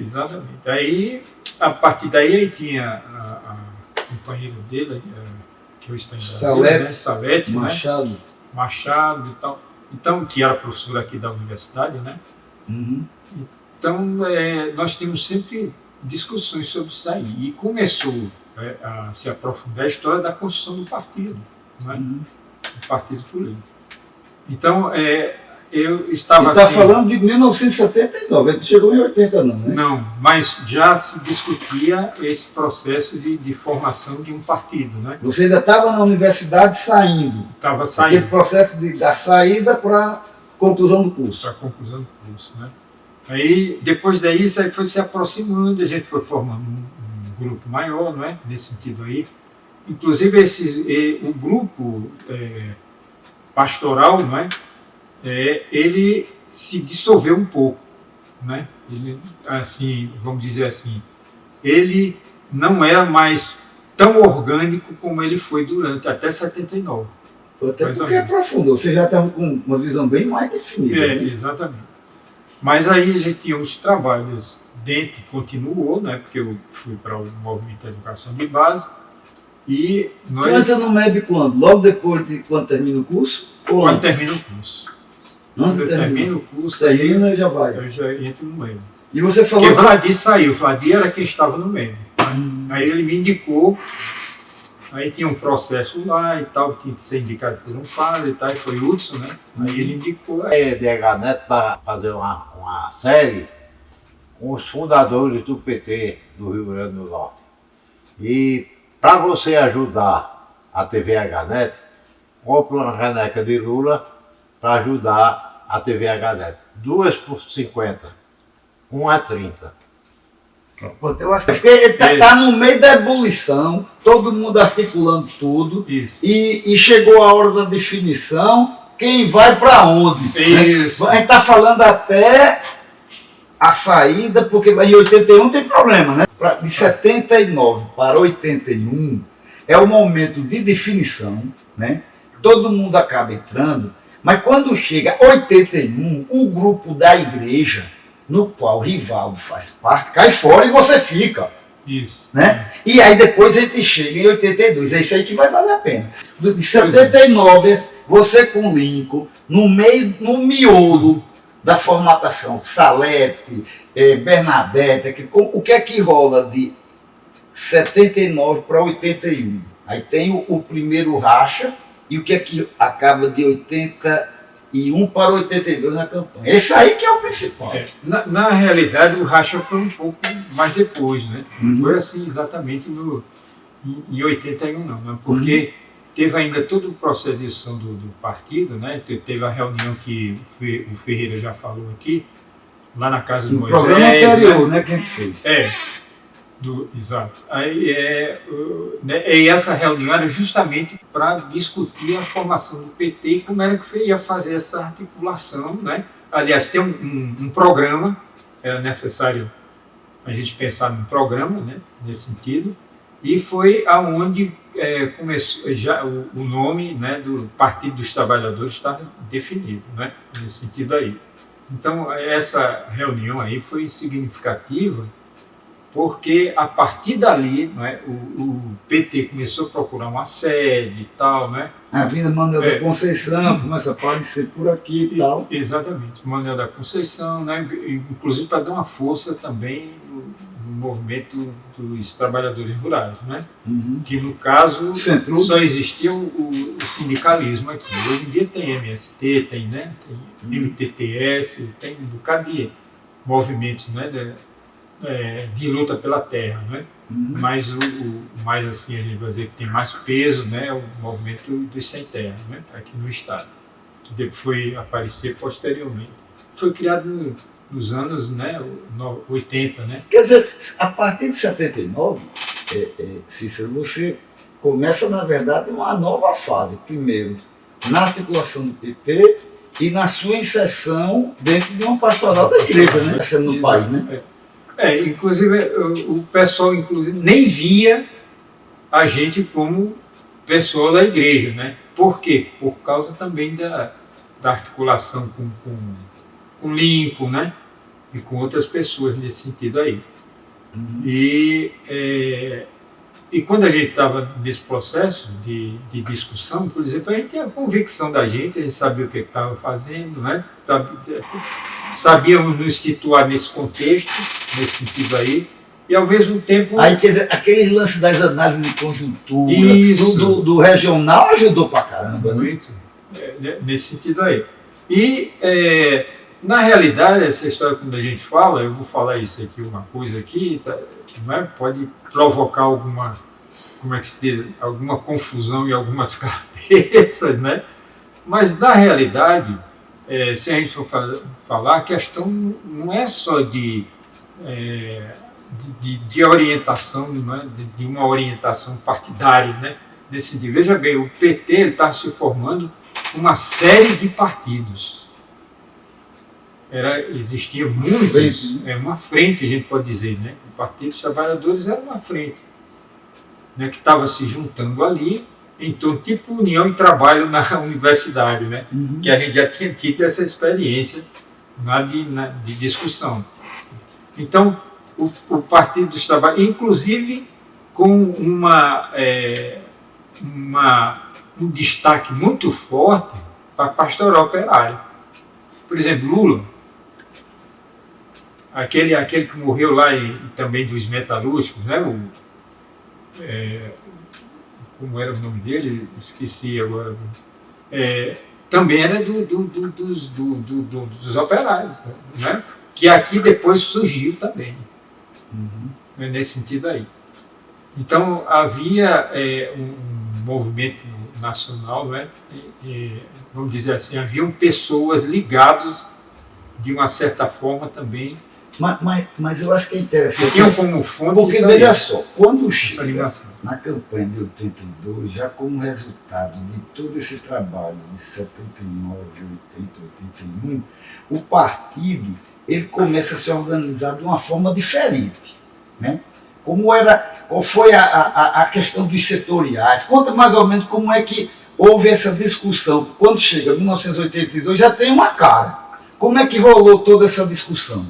[SPEAKER 2] Exatamente. Aí, a partir daí, aí tinha a companheira dele, que hoje está em Brasília, né? Salete,
[SPEAKER 3] Machado.
[SPEAKER 2] Né? Machado e tal. Então, que era professor aqui da universidade, né?
[SPEAKER 3] Uhum.
[SPEAKER 2] Então, nós tínhamos sempre discussões sobre isso aí. E começou a se aprofundar a história da construção do partido, né? Do partido político. Então, eu estava...
[SPEAKER 3] Você está falando de 1979, ele chegou em 80 não, né?
[SPEAKER 2] Não, mas já se discutia esse processo de formação de um partido, né?
[SPEAKER 3] Você ainda estava na universidade saindo.
[SPEAKER 2] Estava saindo.
[SPEAKER 3] Aquele processo da saída para a conclusão do curso.
[SPEAKER 2] Para a conclusão do curso, né? Aí, depois daí, isso aí foi se aproximando, a gente foi formando um grupo maior, não é? Nesse sentido aí. Inclusive, o grupo pastoral, não é? Ele se dissolveu um pouco, né? Ele, assim, vamos dizer assim, ele não era mais tão orgânico como ele foi até 79.
[SPEAKER 3] Até porque aprofundou, você já estava com uma visão bem mais definida. Né?
[SPEAKER 2] Exatamente. Mas aí a gente tinha os trabalhos dentro, continuou, né? Porque eu fui para o movimento de educação de base e nós...
[SPEAKER 3] Você entra no MEB quando? Logo depois de quando termina o curso? Ou
[SPEAKER 2] quando termina o curso.
[SPEAKER 3] Quando eu
[SPEAKER 2] termino o curso,
[SPEAKER 3] termina e já vai.
[SPEAKER 2] Eu já entro no MEB.
[SPEAKER 3] E você falou...
[SPEAKER 2] Porque Vladir saiu, Vladir era quem estava no MEB. Aí ele me indicou, aí tinha um processo lá e tal, tinha que ser indicado por um padre e tal, e foi Hudson, né? Aí ele indicou.
[SPEAKER 5] A DH Neto para fazer uma série com os fundadores do PT do Rio Grande do Norte. E para você ajudar a TV H-Net, compra uma caneca de Lula para ajudar a TV H-Net. 2 por 50, 1 a 30.
[SPEAKER 3] Eu acho que ele está no meio da ebulição, todo mundo articulando tudo, e chegou a hora da definição, quem vai para onde.
[SPEAKER 2] Isso.
[SPEAKER 3] Né? A gente está falando até a saída, porque em 81 tem problema, né? De 79 para 81, é o momento de definição, né? Todo mundo acaba entrando, mas quando chega 81, o grupo da igreja, no qual Rivaldo faz parte, cai fora e você fica.
[SPEAKER 2] Isso.
[SPEAKER 3] Né? E aí depois a gente chega em 82, é isso aí que vai valer a pena. De 79, você com Lincoln, no miolo da formatação, Salete, Bernadette, o que é que rola de 79 para 81? Aí tem o primeiro racha, e o que é que acaba de 81 para 82 na campanha. Esse aí que é o principal.
[SPEAKER 2] Na realidade, o racha foi um pouco mais depois, né? Não foi assim exatamente em 81, não, porque teve ainda todo o processo de discussão do partido, né? Teve a reunião que o Ferreira já falou aqui, lá na casa do Moisés.
[SPEAKER 3] No programa anterior, né, que a gente fez.
[SPEAKER 2] Exato. Aí, e essa reunião era justamente para discutir a formação do PT e como era que ia fazer essa articulação, né? Aliás, tem um programa, era necessário a gente pensar num programa, né, nesse sentido, e foi aonde começou já o nome, né, do Partido dos Trabalhadores estava definido, né, nesse sentido aí. Então, essa reunião aí foi significativa, porque a partir dali, né, o PT começou a procurar uma sede e tal, né?
[SPEAKER 3] A Avenida Manuel da Conceição começa a aparecer por aqui e tal.
[SPEAKER 2] Exatamente, Manuel da Conceição, né? Inclusive para dar uma força também no movimento dos trabalhadores rurais, né? Que no caso só existia o sindicalismo aqui. Hoje em dia tem MST, tem, né? Tem MTTS, tem um bocado de movimentos, né? De luta pela terra, né? Mas o mais assim, a gente vai dizer que tem mais peso, né, é o movimento dos sem terra, né, aqui no estado, que depois foi aparecer posteriormente. Foi criado nos anos, né, 80, né?
[SPEAKER 3] Quer dizer, a partir de 79, Cícero, você começa, na verdade, uma nova fase. Primeiro, na articulação do PP e na sua inserção dentro de uma pastoral da igreja, né? Sendo no país, né?
[SPEAKER 2] Inclusive, o pessoal inclusive, nem via a gente como pessoa da igreja, né? Por quê? Por causa também da articulação com Lincoln, né? E com outras pessoas nesse sentido aí. E quando a gente estava nesse processo de discussão, por exemplo, a gente tinha a convicção da gente sabia o que estava fazendo, né? Sabíamos nos situar nesse contexto, nesse sentido aí, e ao mesmo tempo...
[SPEAKER 3] Aí, quer dizer, aqueles lances das análises de conjuntura, do regional ajudou pra caramba,
[SPEAKER 2] muito, nesse sentido aí. E, na realidade, essa história, quando a gente fala, eu vou falar isso aqui, uma coisa aqui, tá, né, pode provocar alguma, como é que se diz, alguma confusão em algumas cabeças, né? Mas, na realidade, se a gente for falar, a questão não é só de orientação, né? de uma orientação partidária, né? Nesse sentido. Veja bem, o PT está se formando uma série de partidos. Existia muitos, uma frente, a gente pode dizer, né? O Partido dos Trabalhadores era uma frente, né? Que estava se juntando ali, em torno, tipo união e trabalho na universidade, né? Que a gente já tinha tido essa experiência de discussão. Então, o Partido dos Trabalhadores, inclusive com um destaque muito forte para a pastoral operária. Por exemplo, Lula, aquele que morreu lá também dos metalúrgicos, né? Como era o nome dele? Esqueci agora. Também era dos operários, né? Que aqui depois surgiu também, nesse sentido aí. Então havia um movimento nacional, né? Vamos dizer assim, haviam pessoas ligadas de uma certa forma também.
[SPEAKER 3] Mas eu acho que é interessante.
[SPEAKER 2] Tinham como fonte.
[SPEAKER 3] Porque veja só, quando chega
[SPEAKER 2] na
[SPEAKER 3] campanha de 82, já como resultado de todo esse trabalho de 79, 80, 81, o partido ele começa a se organizar de uma forma diferente, né? Como era qual foi a questão dos setoriais? Conta mais ou menos como é que houve essa discussão. Quando chega 1982 já tem uma cara. Como é que rolou toda essa discussão?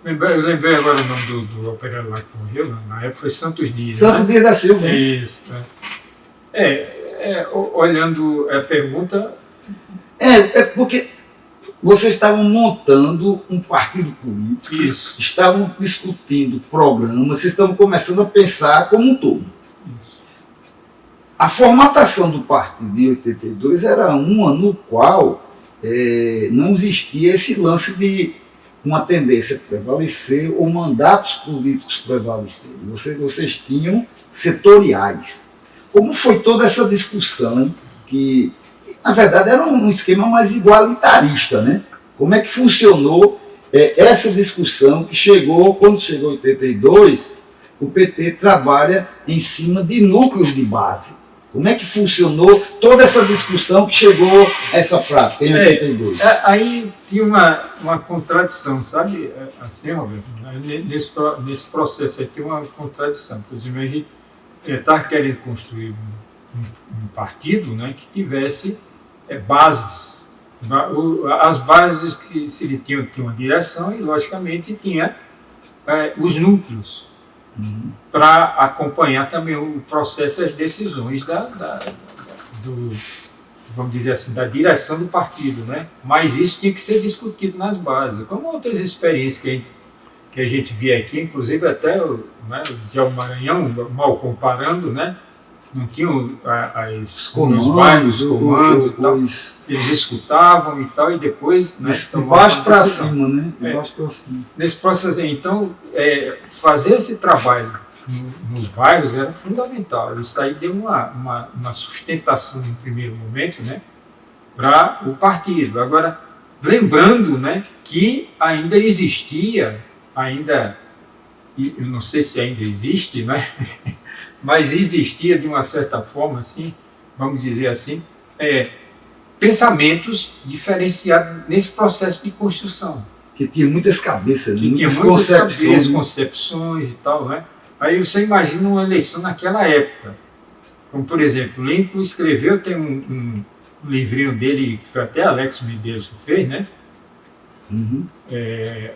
[SPEAKER 2] Eu lembrei agora o nome do operário lá que morreu, na época foi Santos Dias.
[SPEAKER 3] Santos Dias da Silva.
[SPEAKER 2] Isso. Olhando a pergunta.
[SPEAKER 3] É porque vocês estavam montando um partido político,
[SPEAKER 2] Isso.
[SPEAKER 3] estavam discutindo programas, vocês estavam começando a pensar como um todo.
[SPEAKER 2] Isso.
[SPEAKER 3] A formatação do partido em 82 era uma no qual não existia esse lance de uma tendência a prevalecer ou mandatos políticos prevalecerem. Vocês tinham setoriais. Como foi toda essa discussão que, na verdade, era um esquema mais igualitarista, né? Como é que funcionou essa discussão que quando chegou em 82, o PT trabalha em cima de núcleos de base. Como é que funcionou toda essa discussão que chegou a essa prática em 82?
[SPEAKER 2] Aí tinha uma contradição, sabe? Assim, Roberto, nesse processo aí tem uma contradição. Por exemplo, a gente estava querendo construir um partido, né, que tivesse bases. As bases que se tinham uma direção e, logicamente, tinha os núcleos. Para acompanhar também o processo e as decisões vamos dizer assim, da direção do partido, né? Mas isso tinha que ser discutido nas bases, como outras experiências que a gente via aqui, inclusive até o Djalma Maranhão, mal comparando, né? Não tinham os comandos e tal. Eles escutavam e tal, e depois...
[SPEAKER 3] Né, de baixo para cima, né? De baixo para cima.
[SPEAKER 2] Nesse processo, então, fazer esse trabalho nos bairros era fundamental. Isso aí deu uma sustentação no primeiro momento, né? Para o partido. Agora, lembrando, né, que ainda existia, eu não sei se ainda existe, né? Mas existia de uma certa forma, assim, vamos dizer assim, pensamentos diferenciados nesse processo de construção.
[SPEAKER 3] Que tinha muitas cabeças,
[SPEAKER 2] muitas concepções e tal, né? Aí você imagina uma eleição naquela época. Como, por exemplo, Lincoln escreveu, tem um livrinho dele, que foi até Alex Medeiros que fez, né?
[SPEAKER 3] Uhum.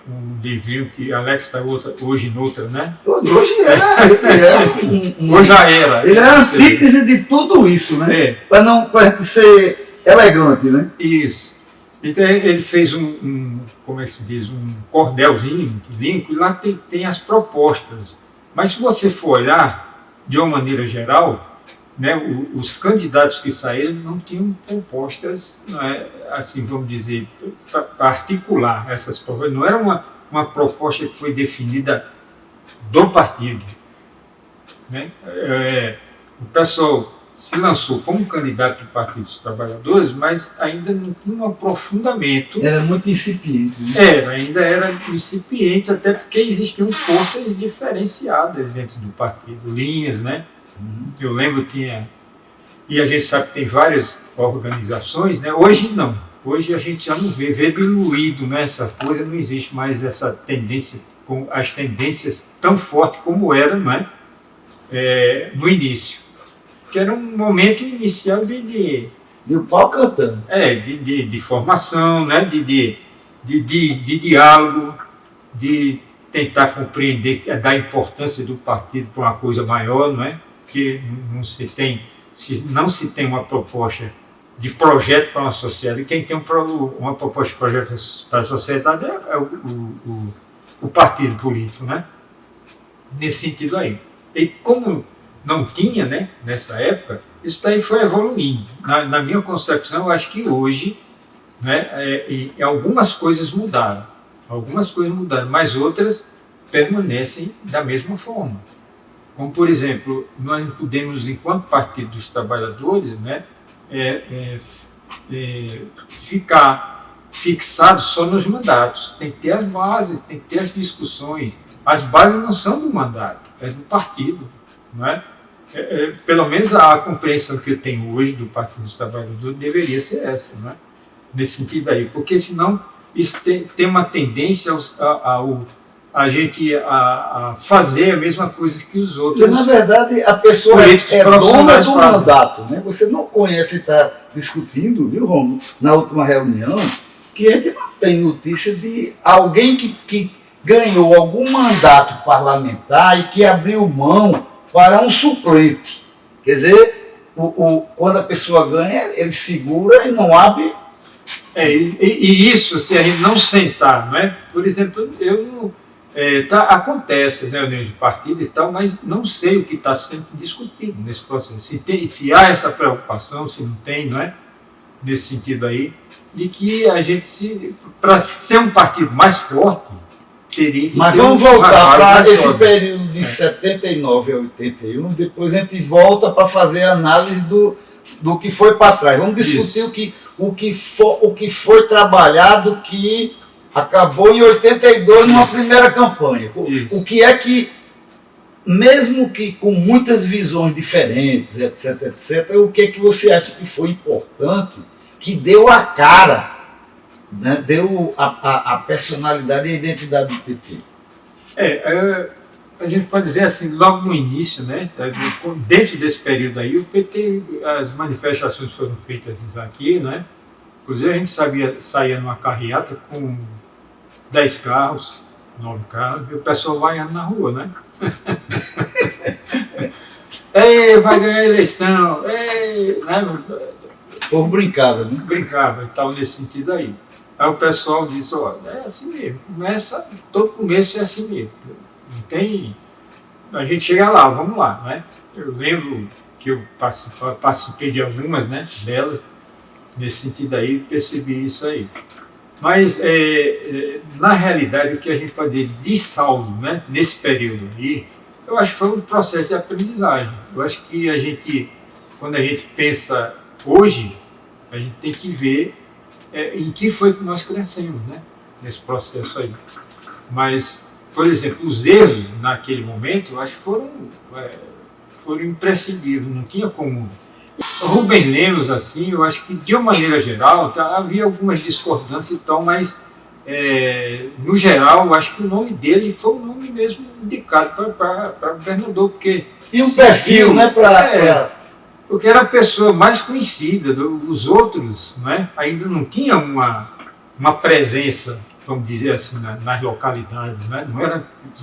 [SPEAKER 2] Um livrinho que Alex está hoje noutra, né?
[SPEAKER 3] Hoje
[SPEAKER 2] Hoje já era.
[SPEAKER 3] Ele é a antítese de tudo isso, né? Para ser elegante, né?
[SPEAKER 2] Isso. Então ele fez como é que se diz, um cordelzinho de Lincoln, e lá tem as propostas. Mas se você for olhar, de uma maneira geral, né, os candidatos que saíram não tinham propostas, assim, vamos dizer, para articular essas propostas. Não era uma proposta que foi definida do partido. Né? O pessoal se lançou como candidato do Partido dos Trabalhadores, mas ainda não tinha um aprofundamento.
[SPEAKER 3] Era muito incipiente. Né?
[SPEAKER 2] Ainda era incipiente, até porque existiam forças diferenciadas dentro do partido, linhas, né? Eu lembro e a gente sabe que tem várias organizações, né? Hoje não, hoje a gente já não vê diluído, né? Essa coisa, não existe mais essa tendência, com as tendências tão fortes como era, né? No início, que era um momento inicial de
[SPEAKER 3] o pau cantando.
[SPEAKER 2] De formação, né? de diálogo, de tentar compreender, dar importância do partido para uma coisa maior, não é? Que se não se tem uma proposta de projeto para uma sociedade, quem tem uma proposta de projeto para a sociedade é o partido político, né? Nesse sentido aí. E como não tinha, né, nessa época, isso daí foi evoluindo. Na minha concepção, eu acho que hoje, né, algumas coisas mudaram, mas outras permanecem da mesma forma. Como, por exemplo, nós não podemos, enquanto Partido dos Trabalhadores, né, ficar fixado só nos mandatos. Tem que ter as bases, tem que ter as discussões. As bases não são do mandato, é do partido. Não é? Pelo menos a compreensão que eu tenho hoje do Partido dos Trabalhadores deveria ser essa, não é? Nesse sentido aí, porque senão isso tem uma tendência a gente a fazer a mesma coisa que os outros.
[SPEAKER 3] Na verdade, a pessoa
[SPEAKER 2] políticos
[SPEAKER 3] é dona
[SPEAKER 2] profissionais
[SPEAKER 3] do
[SPEAKER 2] fazem.
[SPEAKER 3] mandato. Né? Você não conhece e está discutindo, viu, Romulo, na última reunião, que a gente não tem notícia de alguém que ganhou algum mandato parlamentar e que abriu mão para um suplente. Quer dizer, quando a pessoa ganha, ele segura e não abre.
[SPEAKER 2] E isso, se a gente não sentar, não é? Por exemplo, acontece as reuniões de partido e tal, mas não sei o que está sendo discutido nesse processo. Se há essa preocupação, se não tem, não é? Nesse sentido aí, de que a gente, para ser um partido mais forte, teria que
[SPEAKER 3] Mas
[SPEAKER 2] ter
[SPEAKER 3] vamos voltar para esse
[SPEAKER 2] sólido.
[SPEAKER 3] período de 79 a 81, depois a gente volta para fazer a análise do que foi para trás. Vamos discutir o que foi trabalhado, que acabou em 82 numa primeira campanha. O que é que, mesmo que com muitas visões diferentes, etc., o que é que você acha que foi importante, que deu a cara, né, deu a personalidade e a identidade do PT?
[SPEAKER 2] A gente pode dizer assim, logo no início, né, dentro desse período aí, o PT, as manifestações foram feitas aqui, né? Inclusive a gente saía numa carreata com 10 carros, 9 carros, e o pessoal vaiando na rua, né? Ei, vai ganhar a eleição, ei, né?
[SPEAKER 3] O povo brincava, né?
[SPEAKER 2] Brincava e tal, nesse sentido aí. Aí o pessoal disse, ó, é assim mesmo, todo começo é assim mesmo. Não tem. A gente chega lá, vamos lá, né? Eu lembro que eu participei de algumas, né, delas, nesse sentido aí, percebi isso aí. Mas, na realidade, o que a gente pode dizer de saldo, né, nesse período aí, eu acho que foi um processo de aprendizagem. Eu acho que a gente, quando a gente pensa hoje, a gente tem que ver em que foi que nós crescemos, né, nesse processo aí. Mas, por exemplo, os erros naquele momento, eu acho que foram imprescindíveis, não tinha como. Rubem Lemos, assim, eu acho que de uma maneira geral, havia algumas discordâncias e tal, mas no geral, eu acho que o nome dele foi o nome mesmo indicado para governador, porque
[SPEAKER 3] tinha um perfil, né,
[SPEAKER 2] porque era a pessoa mais conhecida. Os outros, né, ainda não tinham uma presença, vamos dizer assim, nas localidades, né?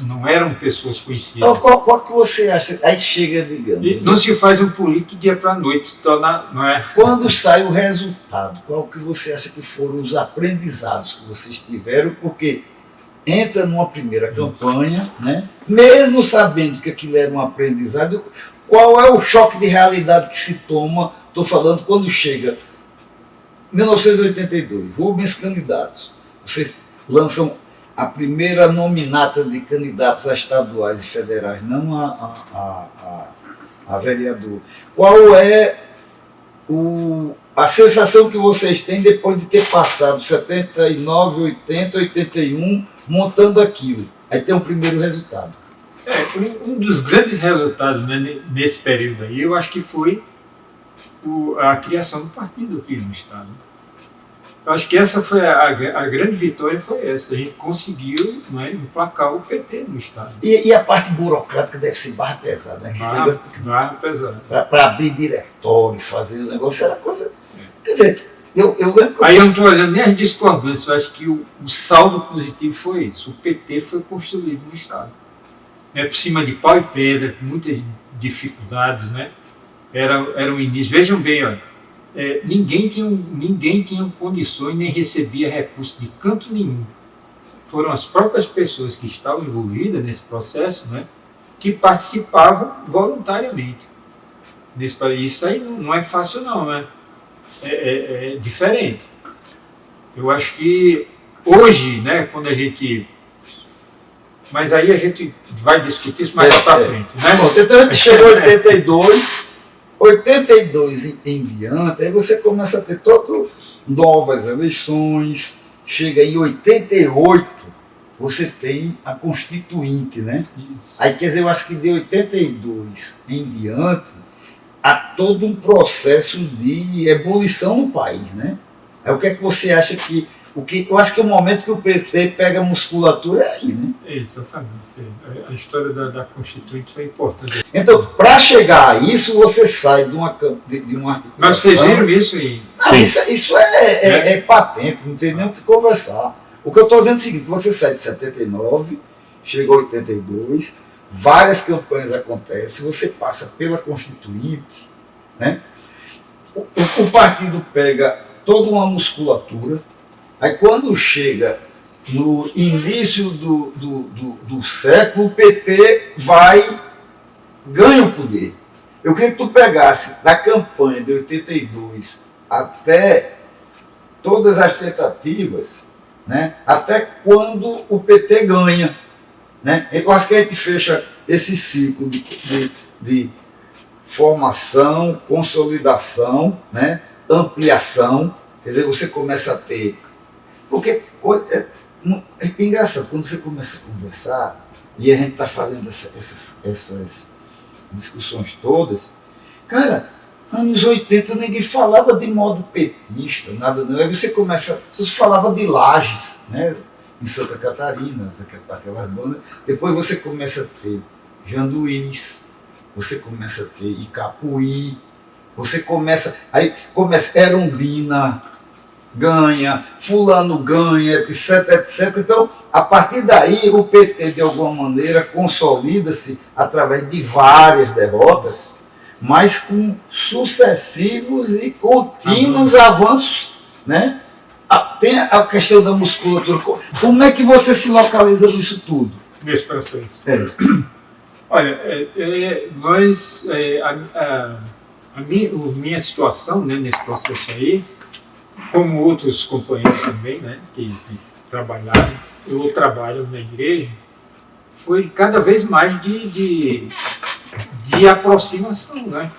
[SPEAKER 2] Não eram pessoas conhecidas.
[SPEAKER 3] Qual que você acha? Aí chega, digamos.
[SPEAKER 2] Não se faz um político dia para a noite, se torna, não é?
[SPEAKER 3] Quando sai o resultado, qual que você acha que foram os aprendizados que vocês tiveram? Porque entra numa primeira campanha, né? Mesmo sabendo que aquilo era um aprendizado, qual é o choque de realidade que se toma? Estou falando quando chega 1982, Rubens candidatos. Vocês lançam a primeira nominata de candidatos a estaduais e federais, não a vereador. Qual é a sensação que vocês têm depois de ter passado 79, 80, 81, montando aquilo? Aí tem o primeiro resultado.
[SPEAKER 2] Um dos grandes resultados, né, nesse período aí, eu acho que foi a criação do partido aqui no Estado. Eu acho que essa foi a grande vitória, foi essa. A gente conseguiu, né, emplacar o PT no Estado.
[SPEAKER 3] E a parte burocrática deve ser barra pesada, né?
[SPEAKER 2] Barra pesada.
[SPEAKER 3] Para abrir diretório, fazer o negócio, era coisa... Quer dizer, eu lembro...
[SPEAKER 2] Aí eu não estou olhando nem as discordâncias, eu acho que o saldo positivo foi isso. O PT foi construído no Estado. Por cima de pau e pedra, com muitas dificuldades, né? Era um início. Vejam bem, olha, ninguém tinha condições nem recebia recursos de canto nenhum. Foram as próprias pessoas que estavam envolvidas nesse processo, né, que participavam voluntariamente. Isso aí não é fácil não, né? É diferente. Eu acho que hoje, né, quando a gente... Mas aí a gente vai discutir isso mais para frente, né?
[SPEAKER 3] Então a gente chegou em 82 em diante, aí você começa a ter novas eleições, chega em 88, você tem a Constituinte, né?
[SPEAKER 2] Isso.
[SPEAKER 3] Aí quer dizer, eu acho que de 82 em diante, há todo um processo de ebulição no país, né? Aí o que é que você acha que Eu acho que o momento que o PT pega a musculatura é aí, né?
[SPEAKER 2] Exatamente. A história da Constituinte foi importante.
[SPEAKER 3] Então, para chegar a isso, você sai de uma articulação...
[SPEAKER 2] Mas vocês viram isso aí?
[SPEAKER 3] Não, isso é patente, não tem nem o que conversar. O que eu estou dizendo é o seguinte, você sai de 79, chega a 82, várias campanhas acontecem, você passa pela Constituinte, né? O partido pega toda uma musculatura, aí quando chega no início do século, o PT ganha o poder. Eu queria que tu pegasse da campanha de 82 até todas as tentativas, né, até quando o PT ganha. Né? Eu acho que a gente fecha esse ciclo de formação, consolidação, né, ampliação, quer dizer, você começa a ter... Porque é engraçado, quando você começa a conversar, e a gente está fazendo essas discussões todas, cara, anos 80 ninguém falava de modo petista, nada não. Aí você falava de Lages, né, em Santa Catarina, aquelas bandas. Depois você começa a ter Janduís, você começa a ter Icapuí, aí começa Erundina, ganha, fulano ganha, etc, etc. Então, a partir daí, o PT, de alguma maneira, consolida-se através de várias derrotas, mas com sucessivos e contínuos avanços, né? Tem a questão da musculatura. Como é que você se localiza nisso tudo?
[SPEAKER 2] Nesse processo.
[SPEAKER 3] Olha,
[SPEAKER 2] minha situação, né, nesse processo aí, como outros companheiros também, né, que trabalharam, ou trabalham na igreja, foi cada vez mais de aproximação, né,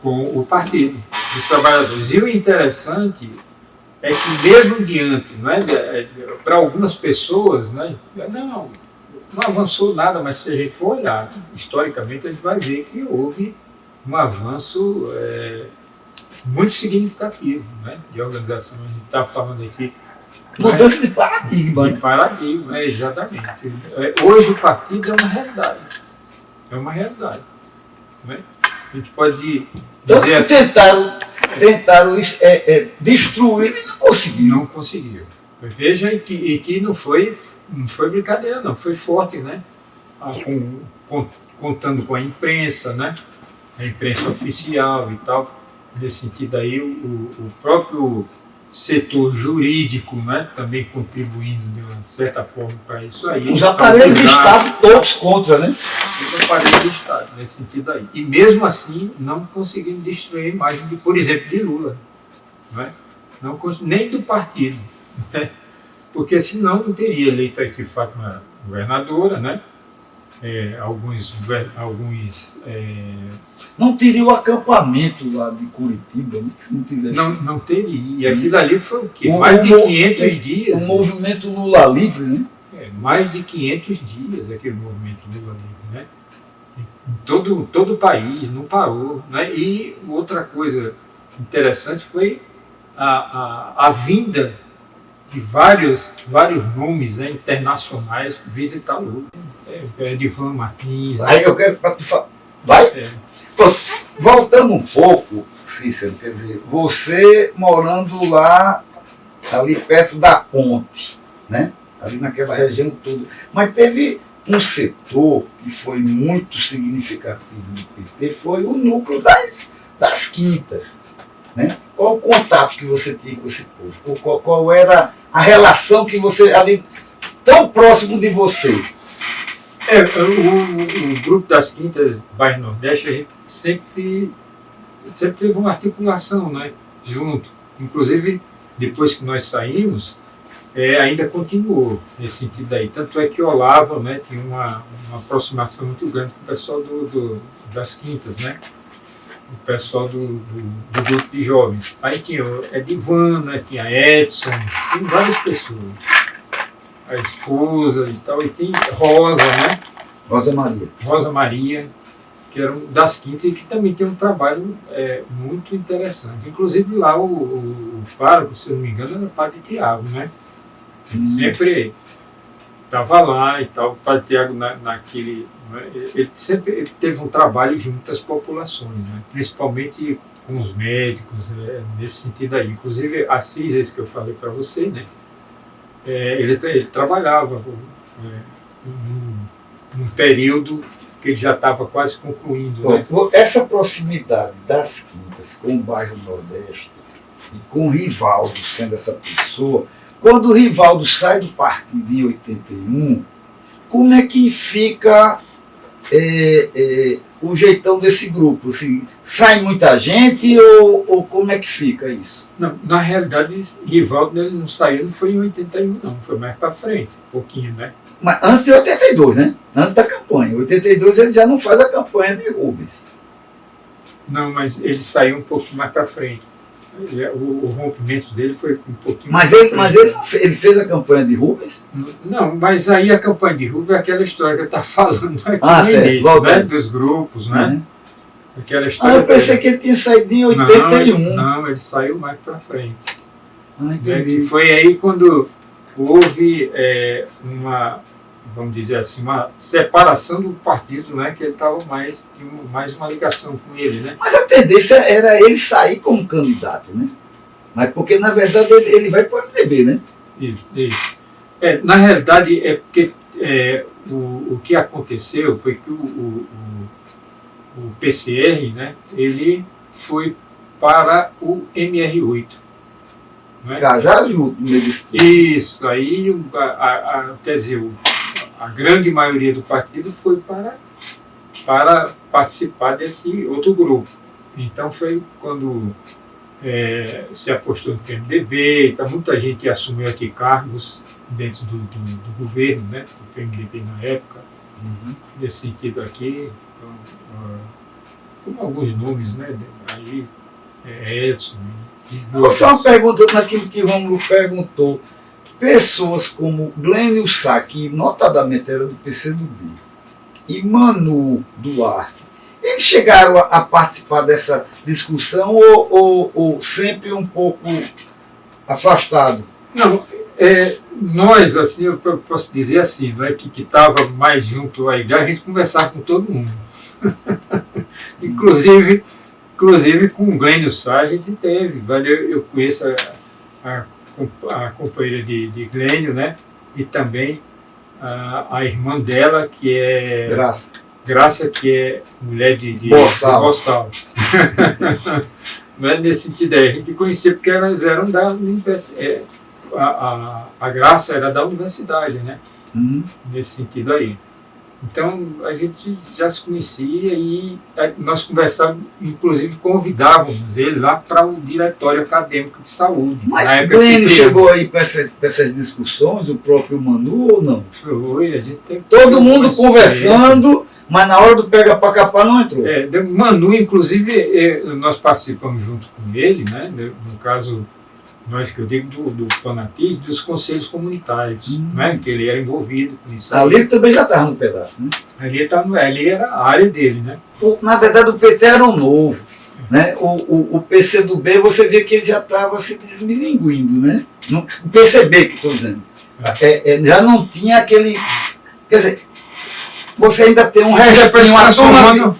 [SPEAKER 2] com o Partido dos Trabalhadores. E o interessante é que mesmo diante, né, para algumas pessoas, né, não avançou nada, mas se a gente for olhar historicamente, a gente vai ver que houve um avanço muito significativo, né, de organização. A gente está falando aqui...
[SPEAKER 3] Mudança de paradigma.
[SPEAKER 2] De paradigma, exatamente. Hoje o partido é uma realidade. É uma realidade. Né? A gente pode dizer assim, tentaram destruir e não conseguiram. Não conseguiu. Veja que não foi brincadeira, não. Foi forte, né? Contando com a imprensa, né? A imprensa oficial e tal. Nesse sentido aí, o próprio setor jurídico, né, também contribuindo de uma certa forma para isso aí.
[SPEAKER 3] Os aparelhos de Estado todos contra, né?
[SPEAKER 2] Os aparelhos de Estado, nesse sentido aí. E mesmo assim, não conseguindo destruir a imagem, por exemplo, de Lula. Não é? Não, nem do partido. Né? Porque senão não teria eleito a de fato uma governadora, né?
[SPEAKER 3] Não teria o acampamento lá de Curitiba, né? Se não tivesse.
[SPEAKER 2] Não teria. E aquilo ali foi o quê? Mais de 500 dias.
[SPEAKER 3] O movimento Lula Livre, né?
[SPEAKER 2] Mais de 500 dias aquele movimento Lula Livre, né? Em todo o país, não parou. Né? E outra coisa interessante foi a vinda de vários nomes, né, internacionais visitar Lula. Edivan Martins.
[SPEAKER 3] Aí eu quero para tu falar. Vai? Voltando um pouco, Cícero, quer dizer, você morando lá, ali perto da ponte, né? Ali naquela região toda. Mas teve um setor que foi muito significativo do PT, foi o núcleo das quintas. Né? Qual o contato que você tinha com esse povo? Qual era a relação que você, ali, tão próximo de você?
[SPEAKER 2] O grupo das Quintas Bairro Nordeste, a gente sempre teve uma articulação, né, junto. Inclusive, depois que nós saímos, ainda continuou nesse sentido aí. Tanto é que Olavo, né, tinha uma aproximação muito grande com o pessoal das Quintas, né? O pessoal do grupo de jovens. Aí tinha Edivan, né, tinha Edson, tem várias pessoas. A esposa e tal, e tem Rosa, né?
[SPEAKER 3] Rosa Maria.
[SPEAKER 2] Rosa Maria, que eram das quintas e que também tem um trabalho muito interessante. Inclusive lá o pároco, se eu não me engano, era o Padre Tiago, né? Ele sempre estava lá e tal, o Padre Tiago naquele... Né? Ele sempre teve um trabalho junto às populações, né? Principalmente com os médicos, nesse sentido aí. Inclusive, Assis, esse que eu falei para você, né? Ele trabalhava num período que ele já estava quase concluindo. Né?
[SPEAKER 3] Essa proximidade das quintas com o bairro Nordeste e com o Rivaldo sendo essa pessoa, quando o Rivaldo sai do partido em 81, como é que fica o jeitão desse grupo? Assim, sai muita gente ou como é que fica isso?
[SPEAKER 2] Não, na realidade, Rivaldo ele não saiu, não foi em 81 não, foi mais para frente, um pouquinho, né?
[SPEAKER 3] Mas antes de 82, né? Antes da campanha. Em 82 ele já não faz a campanha de Rubens.
[SPEAKER 2] Não, mas ele saiu um pouquinho mais para frente. O rompimento dele foi um pouquinho
[SPEAKER 3] mas
[SPEAKER 2] mais
[SPEAKER 3] ele fez a campanha de Rubens?
[SPEAKER 2] Não, mas aí a campanha de Rubens é aquela história que ele está falando aqui no
[SPEAKER 3] certo,
[SPEAKER 2] início, né? Dos grupos, né? Aquela história
[SPEAKER 3] eu pensei que ele tinha saído em 81.
[SPEAKER 2] Não, ele saiu mais para frente.
[SPEAKER 3] Entendi.
[SPEAKER 2] Foi aí quando houve uma, vamos dizer assim, uma separação do partido, né? Que ele tinha mais uma ligação com ele, né?
[SPEAKER 3] Mas a tendência era ele sair como candidato, né? Mas porque na verdade ele vai para o MDB, né?
[SPEAKER 2] Isso. Na realidade é porque o que aconteceu foi que o PCR, né? Ele foi para o MR8. Né?
[SPEAKER 3] Já junto no meio disso.
[SPEAKER 2] Isso, aí quer dizer, a grande maioria do partido foi para participar desse outro grupo. Então foi quando se apostou no PMDB, então muita gente assumiu aqui cargos dentro do governo, né, do PMDB na época, nesse sentido aqui, com alguns nomes, né, aí Edson.
[SPEAKER 3] Só uma pergunta naquilo que Rômulo perguntou. Pessoas como Glênio Sá, que notadamente era do PCdoB, e Manu Duarte, eles chegaram a participar dessa discussão ou sempre um pouco afastado?
[SPEAKER 2] Não, nós, assim, eu posso dizer assim, não é que estava mais junto à igreja, a gente conversava com todo mundo. inclusive com o Glênio Sá a gente teve, eu conheço a companheira de Glênio, né? E também a irmã dela, que é Graça, que é mulher de Boçal. Não é nesse sentido aí, a gente conhecia porque elas eram da universidade. A Graça era da universidade, né? Nesse sentido aí. Então a gente já se conhecia e nós conversávamos, inclusive convidávamos ele lá para o diretório acadêmico de saúde.
[SPEAKER 3] Mas o Glênio chegou aí para essas discussões, o próprio Manu ou não?
[SPEAKER 2] Foi, a gente tem
[SPEAKER 3] todo mundo conversando, mas na hora do pega para capar não entrou.
[SPEAKER 2] Manu, inclusive, nós participamos junto com ele, né? No caso, nós que eu digo do Fanatis, dos conselhos comunitários, né? Que ele era envolvido com isso.
[SPEAKER 3] Ali ele também já estava no pedaço, né?
[SPEAKER 2] Ali era a área dele, né?
[SPEAKER 3] Na verdade o PT era um novo, né? O PCdoB você vê que ele já estava se desmilinguindo, né? O PCB que estou dizendo. Já não tinha aquele... Quer dizer, você ainda tem um resto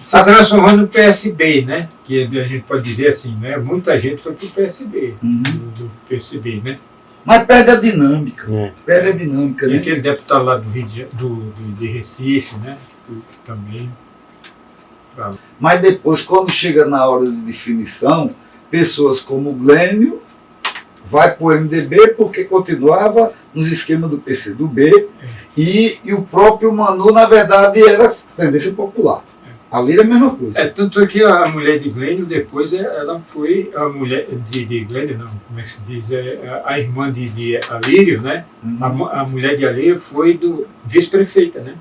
[SPEAKER 2] se transformando no PSB, né? Que a gente pode dizer assim, né? Muita gente foi para o PSB, do PSB, né?
[SPEAKER 3] Mas perde a dinâmica. Perde a dinâmica, né?
[SPEAKER 2] Aquele deputado lá de Recife, né? Também.
[SPEAKER 3] Mas depois, quando chega na hora de definição, pessoas como o Glênio vai para o MDB porque continuava nos esquemas do PCdoB e o próprio Manu, na verdade, era tendência popular. Ali era a mesma coisa.
[SPEAKER 2] Tanto que a mulher de Glênio, depois, ela foi a mulher de Glênio, não, como é que se diz? A irmã de Alírio, né? A mulher de Alírio foi do vice-prefeita, né?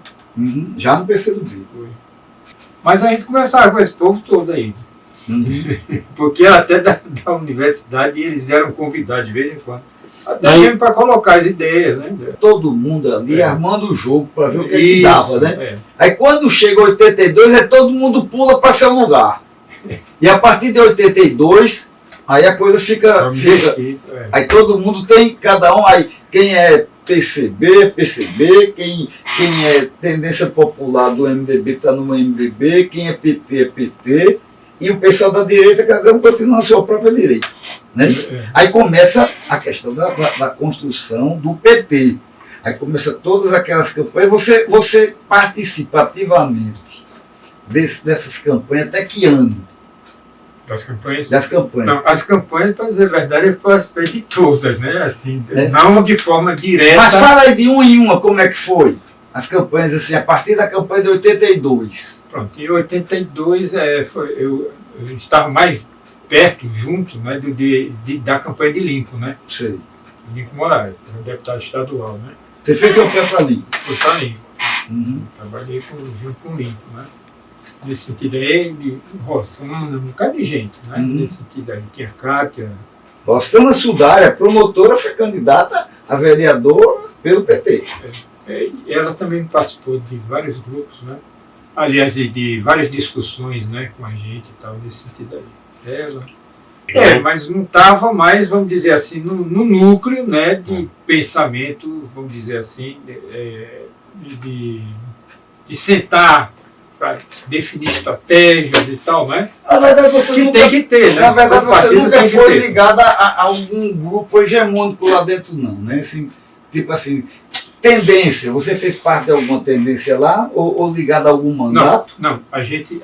[SPEAKER 3] Já no PCdoB.
[SPEAKER 2] Foi. Mas a gente conversava com esse povo todo aí. Porque até da universidade eles eram convidados de vez em quando Até mesmo para colocar as ideias, né?
[SPEAKER 3] Todo mundo ali armando o jogo para ver o que,
[SPEAKER 2] Isso,
[SPEAKER 3] que dava, né?
[SPEAKER 2] é.
[SPEAKER 3] Aí quando chega 82, todo mundo pula para seu lugar. E a partir de 82, aí a coisa fica. Aí todo mundo tem, cada um, aí quem é PCB, quem é tendência popular do MDB está no MDB, quem é PT, e o pessoal da direita, cada um continua a sua própria direita. Né? Aí começa a questão da construção do PT. Aí começa todas aquelas campanhas, você participa ativamente dessas campanhas até que ano?
[SPEAKER 2] Das campanhas?
[SPEAKER 3] Das campanhas.
[SPEAKER 2] Não, as campanhas, para dizer a verdade, eu participei de todas, né? Assim, não de forma direta.
[SPEAKER 3] Mas fala aí de uma em uma como é que foi. As campanhas, assim, a partir da campanha de 82.
[SPEAKER 2] Pronto, em 82 eu estava mais perto, junto, né, da campanha de Lincoln, né?
[SPEAKER 3] Sei.
[SPEAKER 2] Lincoln Moraes, deputado estadual, né?
[SPEAKER 3] Você fez campanha para Lincoln?
[SPEAKER 2] Foi para Lincoln.
[SPEAKER 3] Uhum.
[SPEAKER 2] Trabalhei junto com o Lincoln, né? Nesse sentido aí, Rossana, um bocado de gente, né?
[SPEAKER 3] Uhum.
[SPEAKER 2] Nesse sentido aí, tinha Cátia.
[SPEAKER 3] Rossana Sudária, promotora, foi candidata a vereadora pelo PT.
[SPEAKER 2] Ela também participou de vários grupos, né? Aliás, de várias discussões, né, com a gente e tal, nesse sentido aí. Ela. Mas não estava mais, vamos dizer assim, no núcleo, né, de pensamento, vamos dizer assim, de sentar para definir estratégias e tal, né?
[SPEAKER 3] Na verdade, você
[SPEAKER 2] que
[SPEAKER 3] nunca,
[SPEAKER 2] tem que ter, né?
[SPEAKER 3] Na verdade, você nunca foi
[SPEAKER 2] ter.
[SPEAKER 3] ligado a algum grupo hegemônico lá dentro, não, né? Assim, tipo assim, tendência. Você fez parte de alguma tendência lá ou ligado a algum mandato?
[SPEAKER 2] Não, a gente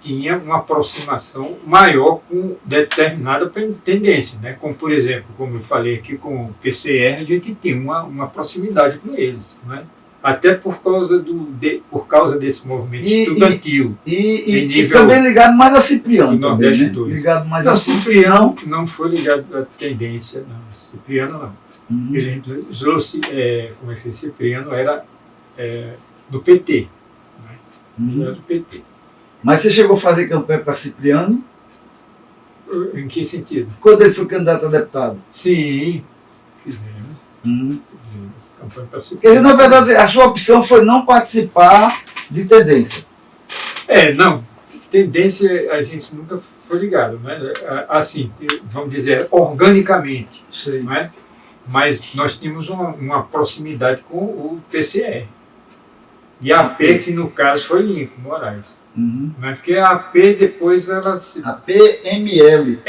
[SPEAKER 2] tinha uma aproximação maior com determinada tendência, né? Como, por exemplo, como eu falei aqui com o PCR, a gente tinha uma proximidade com eles, né? Até por causa desse movimento estudantil.
[SPEAKER 3] E também ligado mais a Cipriano.
[SPEAKER 2] Nordeste
[SPEAKER 3] também, né?
[SPEAKER 2] 2.
[SPEAKER 3] Ligado mais
[SPEAKER 2] não,
[SPEAKER 3] a
[SPEAKER 2] Cipriano não foi ligado à tendência, não. Cipriano não.
[SPEAKER 3] Uhum.
[SPEAKER 2] Ele como é que Cipriano era do PT. Né?
[SPEAKER 3] Uhum.
[SPEAKER 2] Era do PT.
[SPEAKER 3] Mas você chegou a fazer campanha para Cipriano?
[SPEAKER 2] Em que sentido?
[SPEAKER 3] Quando ele foi candidato a deputado?
[SPEAKER 2] Sim, fizemos.
[SPEAKER 3] Uhum.
[SPEAKER 2] Campanha para Cipriano.
[SPEAKER 3] Quer dizer, na verdade, a sua opção foi não participar de tendência.
[SPEAKER 2] Não. Tendência a gente nunca foi ligado, né? Assim, vamos dizer, organicamente.
[SPEAKER 3] Sei.
[SPEAKER 2] Não é? Mas nós tínhamos uma proximidade com o PCR. E a AP, que no caso foi Lincoln Moraes.
[SPEAKER 3] Uhum.
[SPEAKER 2] Né? Porque a AP depois ela se...
[SPEAKER 3] A PML.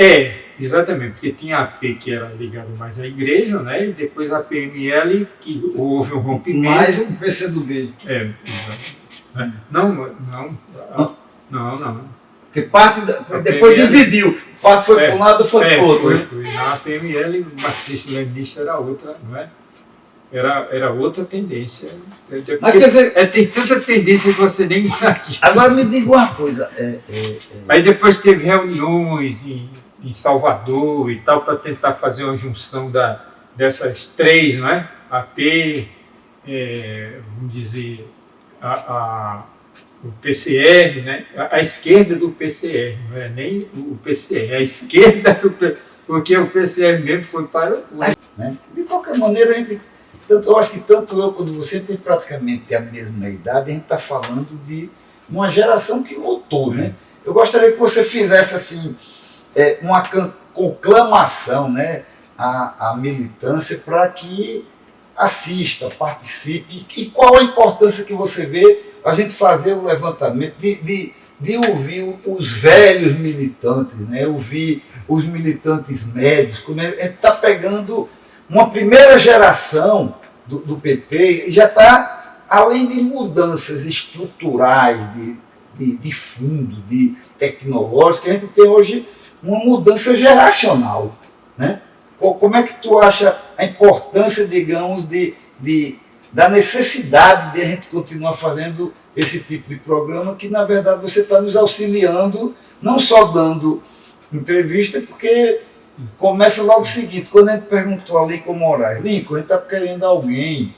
[SPEAKER 2] Exatamente, porque tinha a AP que era ligada mais à igreja, né? E depois a PML, que houve um rompimento.
[SPEAKER 3] Mais o PCdoB.
[SPEAKER 2] Exatamente. Não.
[SPEAKER 3] Porque parte depois
[SPEAKER 2] PML,
[SPEAKER 3] dividiu. Parte foi para um lado, foi para o outro.
[SPEAKER 2] Foi. Na PML, marxista-leninista era outra, não é? Era outra tendência.
[SPEAKER 3] Mas, quer dizer,
[SPEAKER 2] tem tanta tendência que você nem imagina.
[SPEAKER 3] Agora me diga uma coisa.
[SPEAKER 2] Aí depois teve reuniões em Salvador e tal, para tentar fazer uma junção dessas três, não é? A P, vamos dizer, o PCR, né? A esquerda do PCR, não é nem o PCR, é a esquerda do PCR, porque o PCR mesmo foi para o...
[SPEAKER 3] Né? De qualquer maneira, eu acho que tanto eu quanto você tem praticamente a mesma idade, a gente está falando de uma geração que lutou, né? Eu gostaria que você fizesse assim, uma conclamação, né, à militância para que assista, participe. E qual a importância que você vê a gente fazer o levantamento de ouvir os velhos militantes, né? Ouvir os militantes médios, como a gente está pegando uma primeira geração do PT, já está, além de mudanças estruturais, de fundo, de tecnológica, a gente tem hoje uma mudança geracional. Né? Como é que tu acha a importância, digamos, da necessidade de a gente continuar fazendo esse tipo de programa que, na verdade, você está nos auxiliando, não só dando entrevista, porque começa logo o seguinte, quando a gente perguntou a Lincoln Moraes, Lincoln, a gente está querendo alguém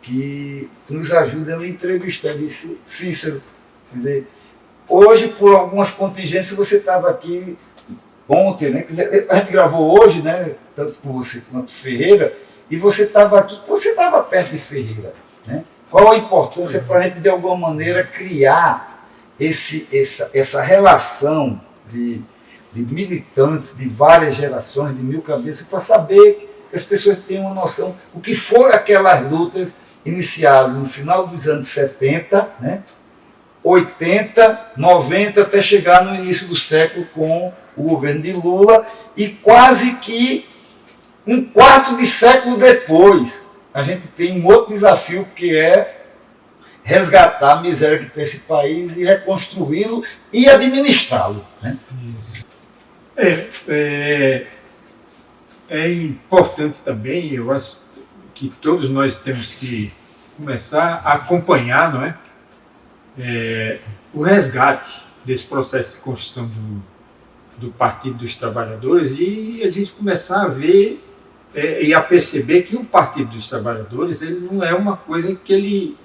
[SPEAKER 3] que nos ajude a lhe entrevistar. Ele disse, Cícero, quer dizer, hoje, por algumas contingências, você estava aqui ontem, né? Quer dizer, a gente gravou hoje, né? Tanto com você quanto Ferreira, e você estava aqui, você estava perto de Ferreira, né? Qual a importância para a gente, de alguma maneira, criar essa relação de militantes de várias gerações, de 1000 cabeças, para saber que as pessoas tenham uma noção o que foram aquelas lutas iniciadas no final dos anos 70, né? 80, 90, até chegar no início do século com o governo de Lula, e quase que um quarto de século depois, a gente tem um outro desafio, que é resgatar a miséria que tem esse país e reconstruí-lo e administrá-lo, né?
[SPEAKER 2] É importante também, eu acho que todos nós temos que começar a acompanhar, não é? O resgate desse processo de construção do Partido dos Trabalhadores, e a gente começar a ver e a perceber que o Partido dos Trabalhadores, ele não é uma coisa que ele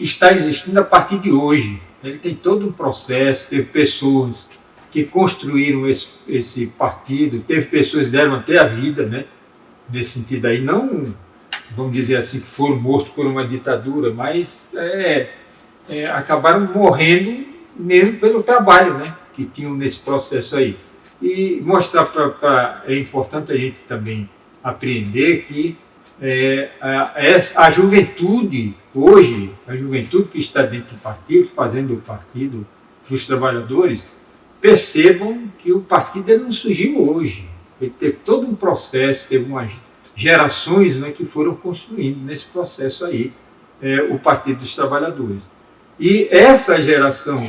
[SPEAKER 2] está existindo a partir de hoje. Ele tem todo um processo, teve pessoas que construíram esse partido, teve pessoas que deram até a vida, né? Nesse sentido aí, não, vamos dizer assim, que foram mortos por uma ditadura, mas acabaram morrendo mesmo pelo trabalho, né? Que tinham nesse processo aí. E mostrar é importante a gente também apreender que a juventude hoje, a juventude que está dentro do partido, fazendo o Partido dos Trabalhadores, percebam que o partido ele não surgiu hoje. Ele teve todo um processo, teve umas gerações, né, que foram construindo nesse processo aí o Partido dos Trabalhadores. E essa geração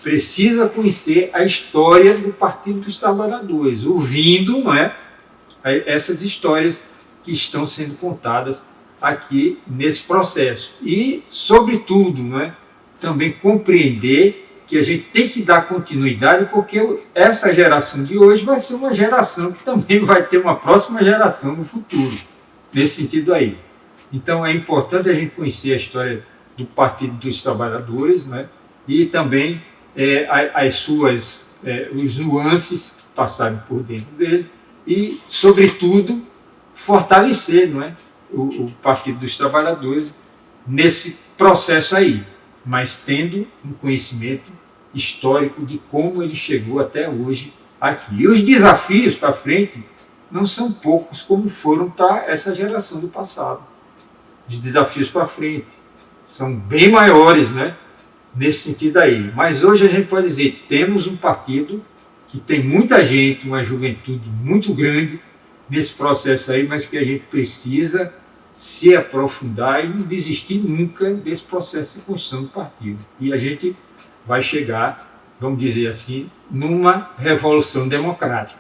[SPEAKER 2] precisa conhecer a história do Partido dos Trabalhadores, ouvindo, não é, essas histórias que estão sendo contadas aqui nesse processo. E, sobretudo, não é, também compreender que a gente tem que dar continuidade, porque essa geração de hoje vai ser uma geração que também vai ter uma próxima geração no futuro, nesse sentido aí. Então é importante a gente conhecer a história do Partido dos Trabalhadores, né? E também os nuances que passaram por dentro dele e, sobretudo, fortalecer, não é, o Partido dos Trabalhadores nesse processo aí, mas tendo um conhecimento histórico de como ele chegou até hoje aqui. E os desafios para frente não são poucos como foram para essa geração do passado. Os desafios para frente são bem maiores, né, nesse sentido aí. Mas hoje a gente pode dizer, temos um partido que tem muita gente, uma juventude muito grande nesse processo aí, mas que a gente precisa se aprofundar e não desistir nunca desse processo de construção do partido. E a gente vai chegar, vamos dizer assim, numa revolução democrática.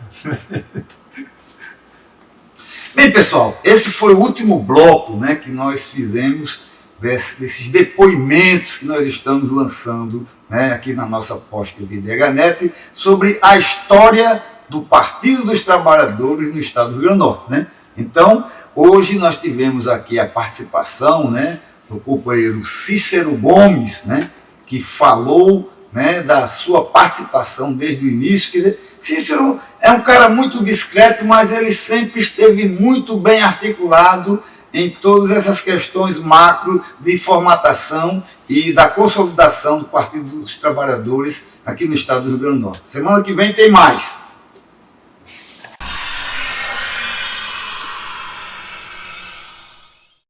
[SPEAKER 1] Bem, pessoal, esse foi o último bloco, né, que nós fizemos desses depoimentos que nós estamos lançando, né, aqui na nossa pós-TV DHNet sobre a história do Partido dos Trabalhadores no estado do Rio Grande do Norte, né? Então, hoje nós tivemos aqui a participação, né, do companheiro Cícero Gomes, né, que falou, né, da sua participação desde o início. Quer dizer, Cícero é um cara muito discreto, mas ele sempre esteve muito bem articulado em todas essas questões macro de formatação e da consolidação do Partido dos Trabalhadores aqui no estado do Rio Grande do Norte. Semana que vem tem mais.